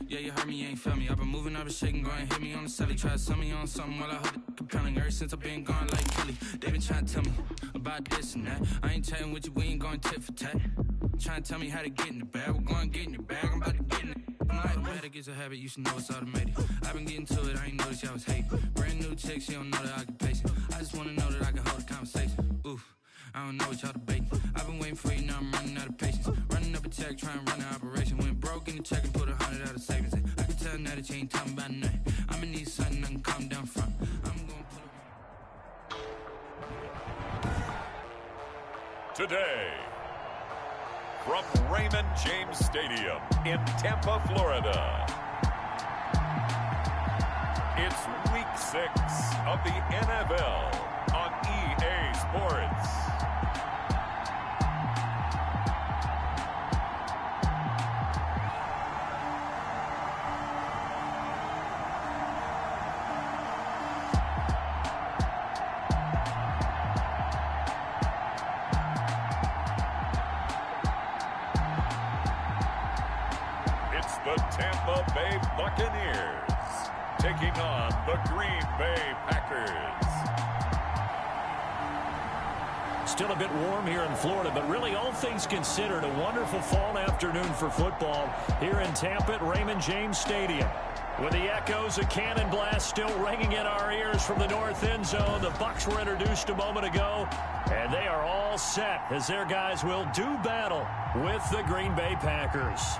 S4: Yeah, you heard me, you ain't felt me. I've been moving, I've been shaking, go and hit me on the celly. Try to sell me on something while I hold it compelling. Ever since I've been gone like Kelly, they been trying to tell me about this and that. I ain't chatting with you, we ain't going tit for tat. Trying to tell me how to get in the bag. We're going to get in the bag, I'm about to get in it. Automatic is a habit, you should know it's automated. I've been getting to it, I ain't noticed y'all was hating. Brand new chick, she don't know the occupation. I just wanna know that I can hold a conversation. Oof, I don't know what y'all debating. I've been waiting for you, now I'm running out of patience. Running up a check, trying to run an operation. Went broke in the check and put 100 that you ain't talking about nothing. I'ma need something I can calm down from. I'm gonna put
S2: Today, from Raymond James Stadium in Tampa, Florida, it's Week 6 of the NFL on EA Sports. The Tampa Bay Buccaneers taking on the Green Bay Packers.
S8: Still a bit warm here in Florida, but really all things considered, a wonderful fall afternoon for football here in Tampa at Raymond James Stadium. With the echoes of cannon blast still ringing in our ears from the north end zone, the Bucs were introduced a moment ago, and they are all set as their guys will do battle with the Green Bay Packers.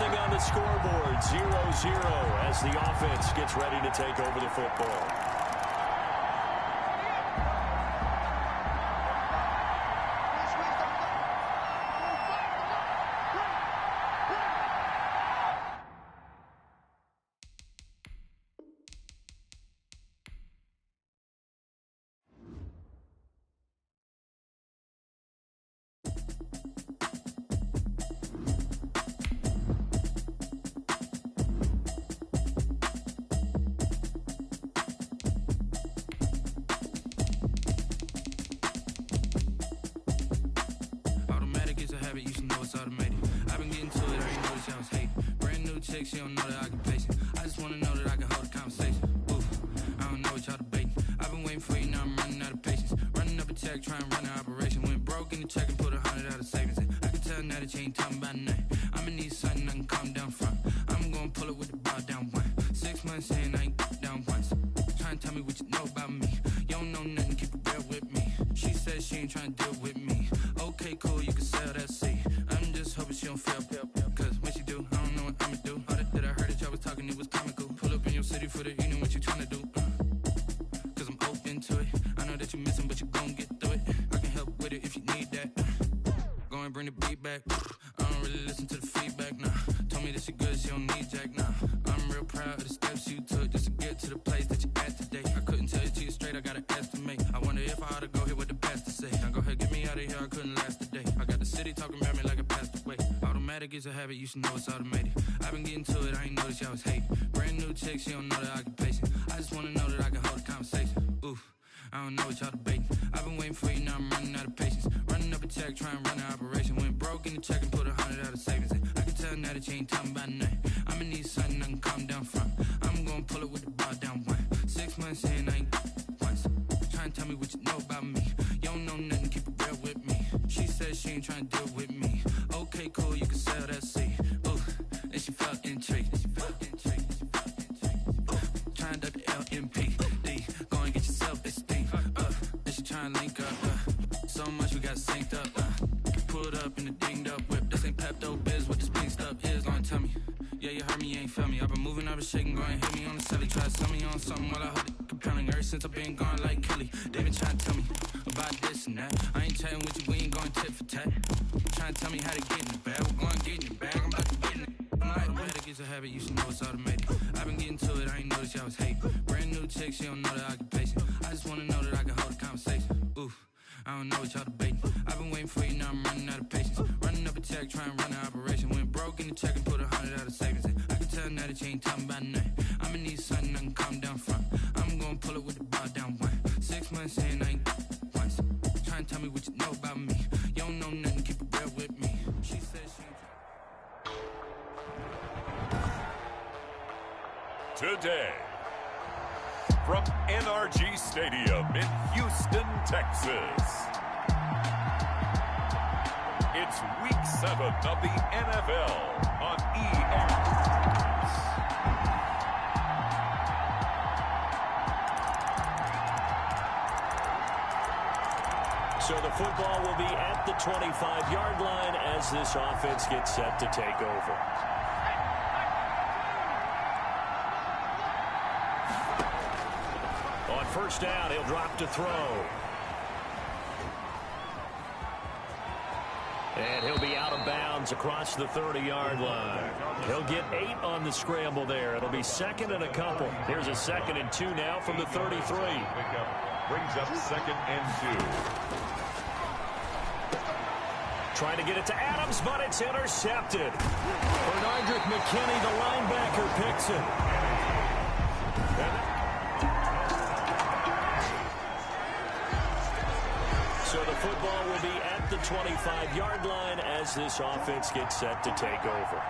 S8: On the scoreboard, 0-0 as the offense gets ready to take over the football.
S4: You should know it's automated. I've been getting to it, I ain't noticed y'all was hating. Brand new chick, she don't know that I can pace it. I just wanna know that I can hold a conversation. Oof, I don't know what y'all debating. I've been waiting for you, now I'm running out of patience. Running up a check, trying to run an operation. Went broke in the check and put 100 out of savings in. I can tell now that you ain't talking about nothing. I'ma need something I can calm down from. I'm gonna pull it with the ball down one. 6 months in, I ain't down once. Trying to tell me what you know about me. You don't know nothing, keep it real with me. She said she ain't trying to deal with me. Okay, cool, you can sell that seat. I'm just hoping she don't feel, cause when she do, I don't know what I'ma do. All that I heard that y'all was talking, it was comical. Pull up in your city for the evening, what you tryna do? Cause I'm open to it. I know that you missing, but you gon' get through it. I can help with it if you need that. Go and bring the beat back. I don't really listen to the feedback, nah. Told me that she good, she don't need jack, nah. I'm real proud of the steps you took just to get to the place that you at today. I couldn't tell you to you straight, I gotta estimate. I wonder if I ought to go here with the best to say. Now go ahead, get me out of here, I couldn't last a day. I got the city talking about me like I passed away. Automatic is a habit, you should know it's automated. I've been getting to it, I ain't noticed y'all was hating. Brand new chick, she don't know the occupation. I just wanna know that I can hold a conversation. Oof, I don't know what y'all debating. I've been waiting for you, now I'm running out of patience. Running up a check, trying to run an operation. Went broke in the check and put 100 out of savings in. I can tell now that you ain't talking about nothing. I'ma need something I can calm down from. I'm gonna pull it with the ball down one. 6 months in, I ain't once. Trying to tell me what you know about me. You don't know nothing, keep it real with me. She said she ain't trying to deal with me. Okay, cool, you can sell that seat. Ooh, and she felt intrigued. Trying to duck the LMPD. Go and get your self-esteem. And she trying to link up. So much we got synced up. Pulled up in the dinged up whip. This ain't Pepto Biz, what this pink stuff is. Gonna tell me. Yeah, you heard me, you ain't felt me. I've been moving, I've been shaking, go and hit me on the celly. Try to sell me on something while I hold it compelling. Ever since I've been gone like Kelly, they been trying to tell me about this and that. I ain't chatting with you, we ain't going tit for tat. Trying to tell me how to get in the bag, we're going to get in the bag, I'm about to get in it. Automatic is a habit, you should know it's automated. I've been getting to it, I ain't noticed y'all was hating. Brand new chick, she don't know the occupation. I just wanna know that I can hold a conversation. Oof, I don't know what y'all debating. I've been waiting for you, now I'm running out of patience. Running up a check, trying to run an operation. Went broke in the check and put 100 out of savings in. I can tell now that you ain't talking about nothing. I'ma need something I can calm down from. I'm gonna pull it with the ball down one. 6 months in, I ain't once. Trying to tell me what you know about me. You don't know nothing, keep it real with me. She said she ain't
S2: Today, from NRG Stadium in Houston, Texas, it's Week 7 of the NFL on EA.
S1: So the football will be at the 25-yard line as this offense gets set to take over. On first down, he'll drop to throw. And he'll be out of bounds across the 30-yard line. He'll get 8 on the scramble there. It'll be second and a couple. Here's a 2nd and 2 now from the 33.
S2: Brings up 2nd and 2.
S1: Trying to get it to Adams, but it's intercepted. Bernardrick McKinney, the linebacker, picks it. So the football will be at the 25-yard line as this offense gets set to take over.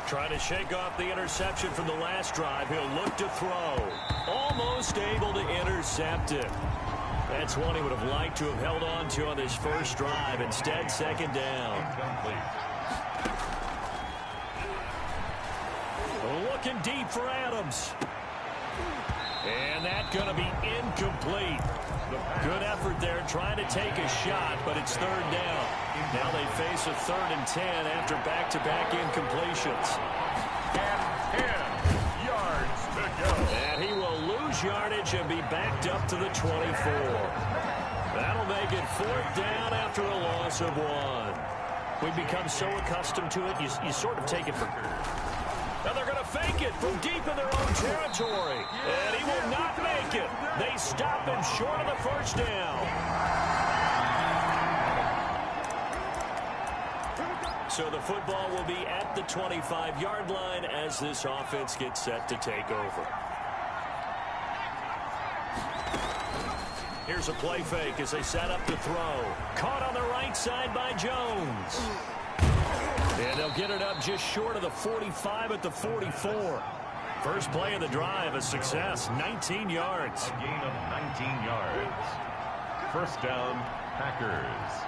S1: Trying to shake off the interception from the last drive. He'll look to throw. Almost able to intercept it. That's one he would have liked to have held on to on this first drive. Instead, second down. Looking deep for Adams. And that's going to be incomplete. Good effort there trying to take a shot, but it's third down. Now they face a 3rd and 10 after back-to-back incompletions.
S2: And 10 yards to go.
S1: And he will lose yardage and be backed up to the 24. That'll make it 4th down after a loss of 1. We've become so accustomed to it, you sort of take it for granted. Now they're going to fake it from deep in their own territory. And he will not make it. They stop him short of the first down. So the football will be at the 25-yard line as this offense gets set to take over. Here's a play fake as they set up to throw. Caught on the right side by Jones. And they'll get it up just short of the 45 at the 44. First play of the drive, a success, 19 yards.
S2: A gain of 19 yards. First down, Packers.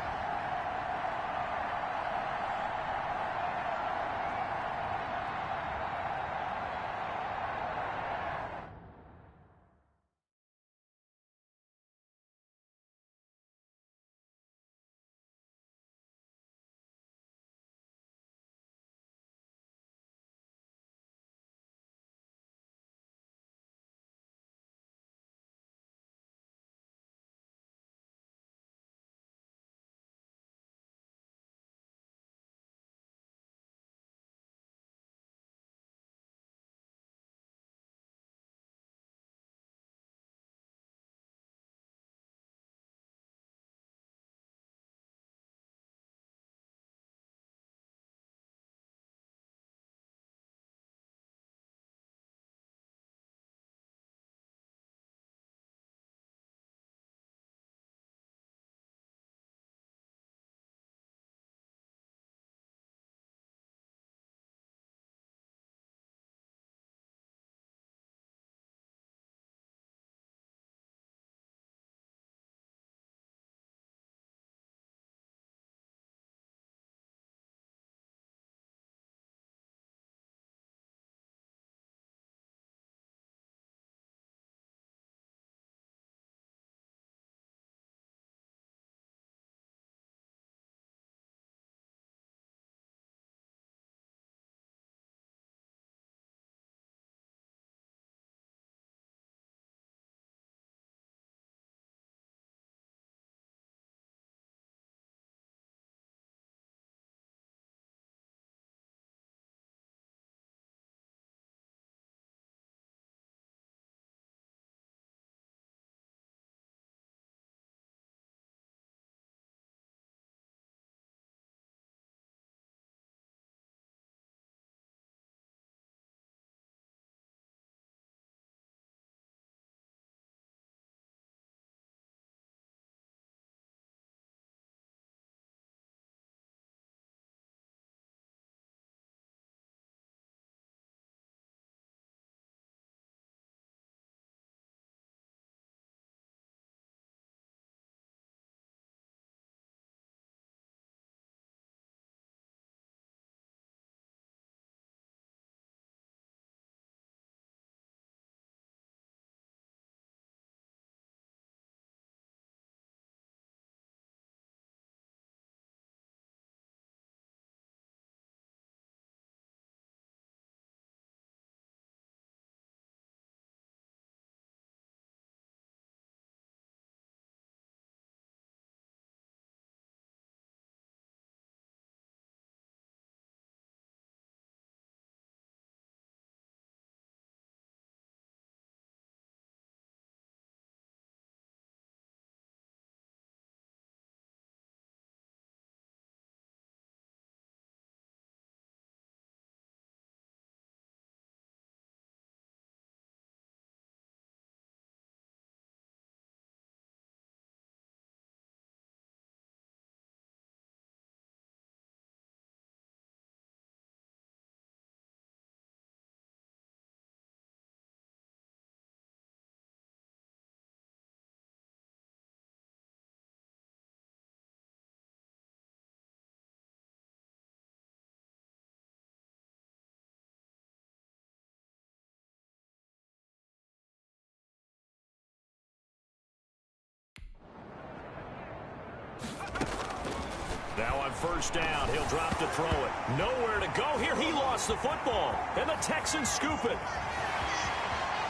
S8: first down. He'll drop to throw it. Nowhere to go here. He lost the football. And the Texans scoop it.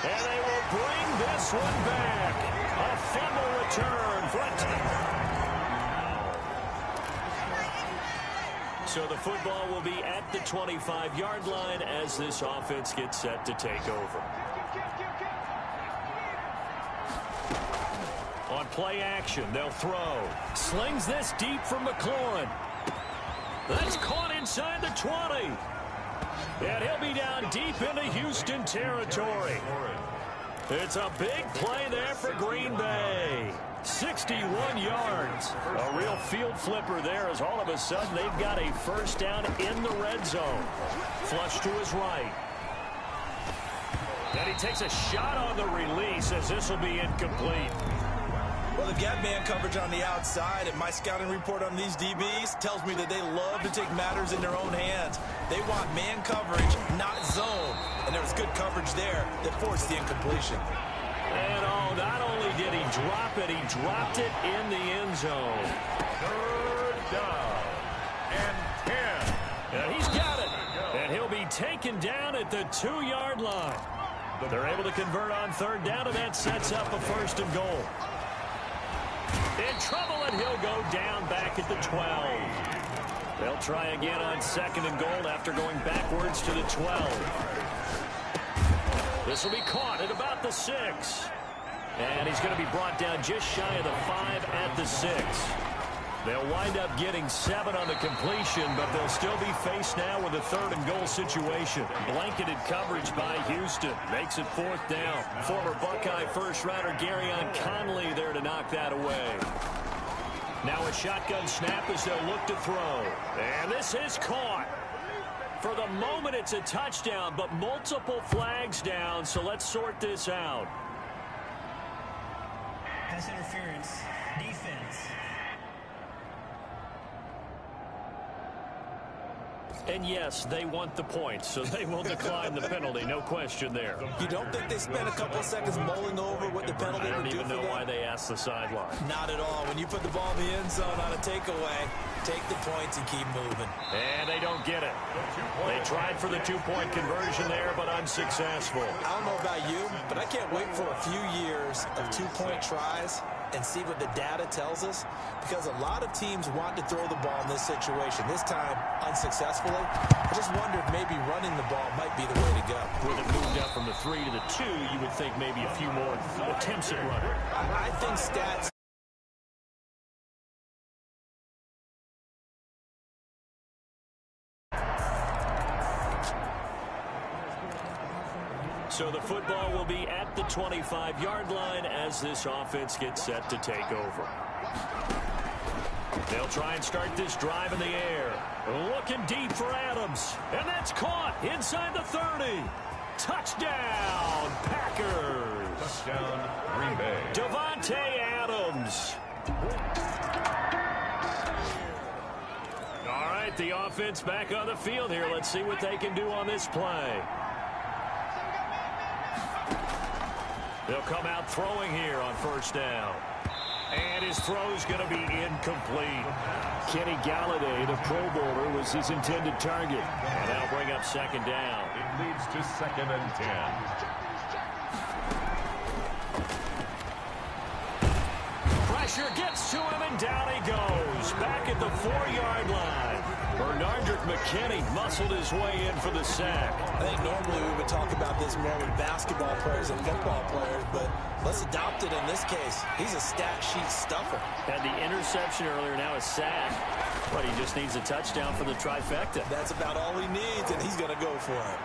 S8: And they will bring this one back. A fumble return for a touchdown. So the football will be at the 25-yard line as this offense gets set to take over. On play action, they'll throw. Slings this deep from McLaurin. That's caught inside the 20. And he'll be down deep into Houston territory. It's a big play there for Green Bay. 61 yards. A real field flipper there as all of a sudden they've got a first down in the red zone. Flush to his right. And he takes a shot on the release as this will be incomplete.
S3: Well, they've got man coverage on the outside, and my scouting report on these DBs tells me that they love to take matters in their own hands. They want man coverage, not zone. And there was good coverage there that forced the incompletion.
S8: And not only did he drop it, he dropped it in the end zone.
S2: Third down and 10.
S8: And he's got it. And he'll be taken down at the 2-yard line. They're able to convert on third down, and that sets up a first and goal. In trouble, and he'll go down back at the 12. They'll try again on second and goal after going backwards to the 12. This will be caught at about the 6. And he's going to be brought down just shy of the 5 at the 6. They'll wind up getting 7 on the completion, but they'll still be faced now with a third and goal situation. Blanketed coverage by Houston. Makes it fourth down. Former Buckeye first-rounder Garyon Conley there to knock that away. Now a shotgun snap as they'll look to throw. And this is caught. For the moment, it's a touchdown, but multiple flags down, so let's sort this out.
S7: Pass interference. Defense.
S8: And yes, they want the points, so they will decline the penalty. No question there.
S3: You don't think they spent a couple of seconds mulling over what the penalty would do for them?
S8: I don't even know why they asked the sideline.
S3: Not at all. When you put the ball in the end zone on a takeaway, take the points and keep moving.
S8: And they don't get it. They tried for the 2-point conversion there, but unsuccessful.
S3: I don't know about you, but I can't wait for a few years of 2-point tries and see what the data tells us, because a lot of teams want to throw the ball in this situation. This time, unsuccessfully. I just wonder if maybe running the ball might be the way to go.
S8: With it moved up from the 3 to the 2, you would think maybe a few more attempts at running.
S3: I think stats...
S8: So the football will be at the 25-yard line as this offense gets set to take over. They'll try and start this drive in the air. Looking deep for Adams. And that's caught inside the 30. Touchdown, Packers.
S2: Touchdown, Green Bay.
S8: Davante Adams. All right, the offense back on the field here. Let's see what they can do on this play. They'll come out throwing here on first down. And his throw's going to be incomplete. Kenny Galladay, the Pro Bowler, was his intended target. And that'll bring up second down.
S2: It leads to 2nd and 10.
S8: Pressure gets to him, and down he goes. Back at the 4-yard line. Bernardrick McKinney muscled his way in for the sack.
S3: I think normally we would talk about this more with basketball players and football players, but let's adopt it in this case. He's a stat sheet stuffer.
S8: Had the interception earlier, now a sack. But he just needs a touchdown for the trifecta.
S3: That's about all he needs, and he's going to go for it.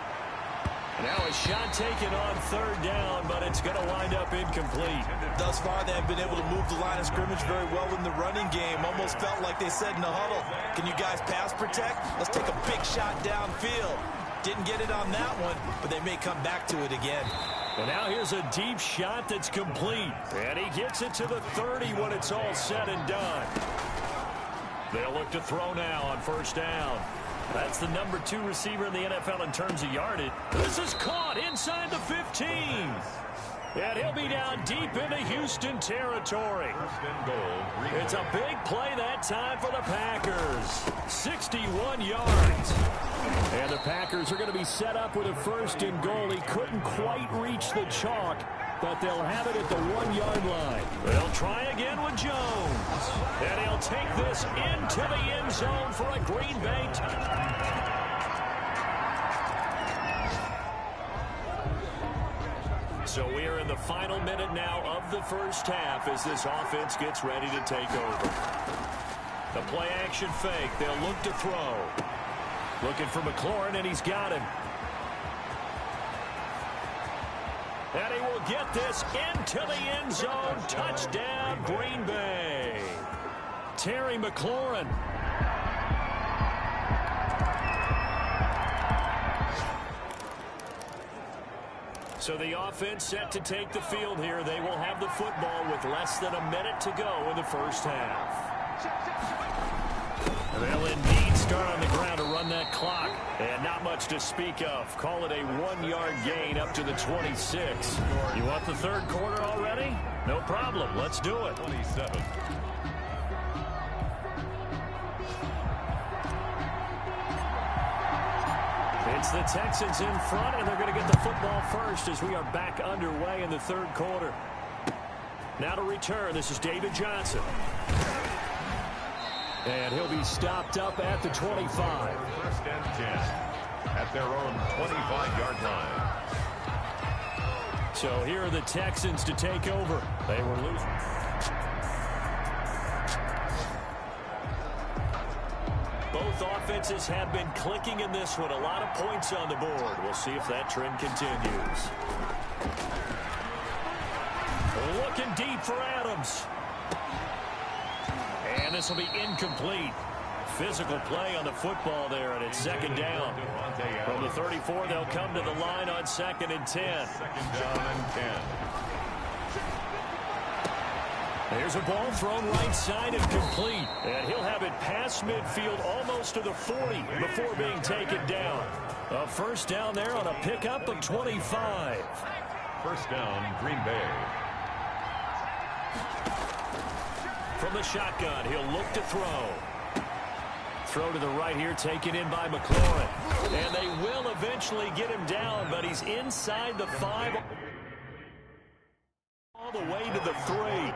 S8: Now a shot taken on third down, but it's going to wind up incomplete.
S3: Thus far, they have been able to move the line of scrimmage very well in the running game. Almost felt like they said in the huddle, can you guys pass protect? Let's take a big shot downfield. Didn't get it on that one, but they may come back to it again.
S8: And now here's a deep shot that's complete. And he gets it to the 30 when it's all said and done. They'll look to throw now on first down. That's the number 2 receiver in the NFL in terms of yardage. This is caught inside the 15. And he'll be down deep into Houston. Houston territory.
S2: First and goal. Green
S8: It's
S2: Bay.
S8: a big play that time for the Packers. 61 yards. And the Packers are going to be set up with a first and goal. He couldn't quite reach the chalk, but they'll have it at the 1-yard line. They'll try again with Jones. And he'll take this into the end zone for a Green Bay touchdown. So we are in the final minute now of the first half as this offense gets ready to take over. The play action fake. They'll look to throw. Looking for McLaurin, and he's got him. And he will get this into the end zone. Touchdown, Green Bay. Terry McLaurin. So the offense set to take the field here. They will have the football with less than a minute to go in the first half. They'll indeed start on the ground to run that clock. And not much to speak of. Call it a 1-yard gain up to the 26. You want the third quarter already? No problem. Let's do it.
S2: 27.
S8: It's the Texans in front, and they're going to get the football first as we are back underway in the third quarter. Now to return, this is David Johnson. And he'll be stopped up at the 25.
S2: First and 10 at their own 25-yard line.
S8: So here are the Texans to take over. They were losing. Both offenses have been clicking in this one. A lot of points on the board. We'll see if that trend continues. Looking deep for Adams. And this will be incomplete. Physical play on the football there, and it's second down. From the 34, they'll come to the line on 2nd and 10.
S2: Second down and 10.
S8: There's a ball thrown right side and complete. And he'll have it past midfield almost to the 40 before being taken down. A first down there on a pickup of 25.
S2: First down, Green Bay.
S8: From the shotgun, he'll look to throw. Throw to the right here, taken in by McLaurin. And they will eventually get him down, but he's inside the 5 all the way to the 3.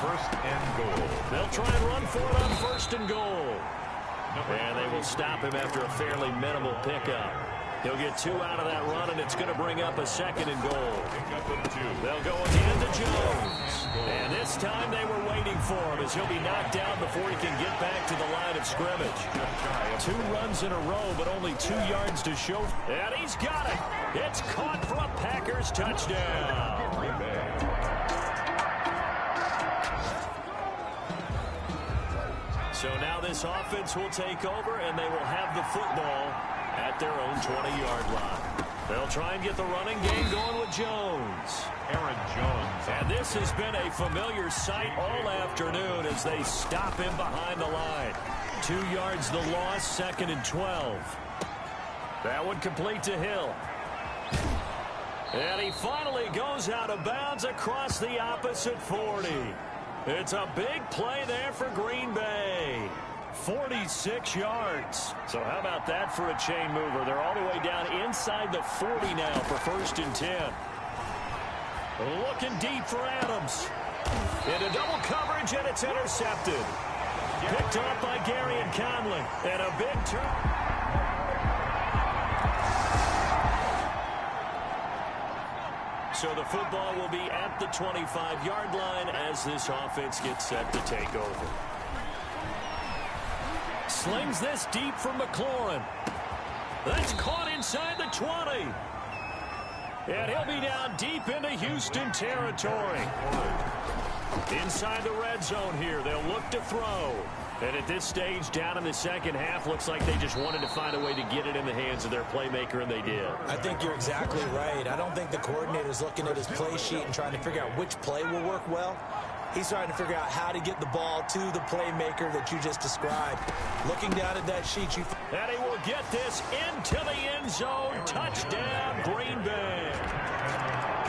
S2: First and goal.
S8: They'll try and run for it on first and goal. And they will stop him after a fairly minimal pickup. He'll get 2 out of that run, and it's going to bring up a 2nd and goal. They'll go again to Jones. And this time they were waiting for him as he'll be knocked down before he can get back to the line of scrimmage. 2 runs in a row, but only 2 yards to show. And he's got it. It's caught for a Packers touchdown. So now this offense will take over, and they will have the football at their own 20-yard line. They'll try and get the running game going with Jones.
S2: Aaron Jones.
S8: And this has been a familiar sight all afternoon as they stop him behind the line. 2 yards the loss, 2nd and 12. That one complete to Hill. And he finally goes out of bounds across the opposite 40. It's a big play there for Green Bay. 46 yards. So how about that for a chain mover? They're all the way down inside the 40 now for 1st and 10. Looking deep for Adams. Into double coverage, and it's intercepted. Picked up by Gary and Conley. And a big turn. So the football will be at the 25-yard line as this offense gets set to take over. Slings this deep from McLaurin. That's caught inside the 20. And he'll be down deep into Houston territory. Inside the red zone here, they'll look to throw. And at this stage, down in the second half, looks like they just wanted to find a way to get it in the hands of their playmaker, and they did.
S3: I think you're exactly right. I don't think the coordinator's looking at his play sheet and trying to figure out which play will work well. He's trying to figure out how to get the ball to the playmaker that you just described. Looking down at that sheet, you...
S1: And he will get this into the end zone. Touchdown, Green Bay.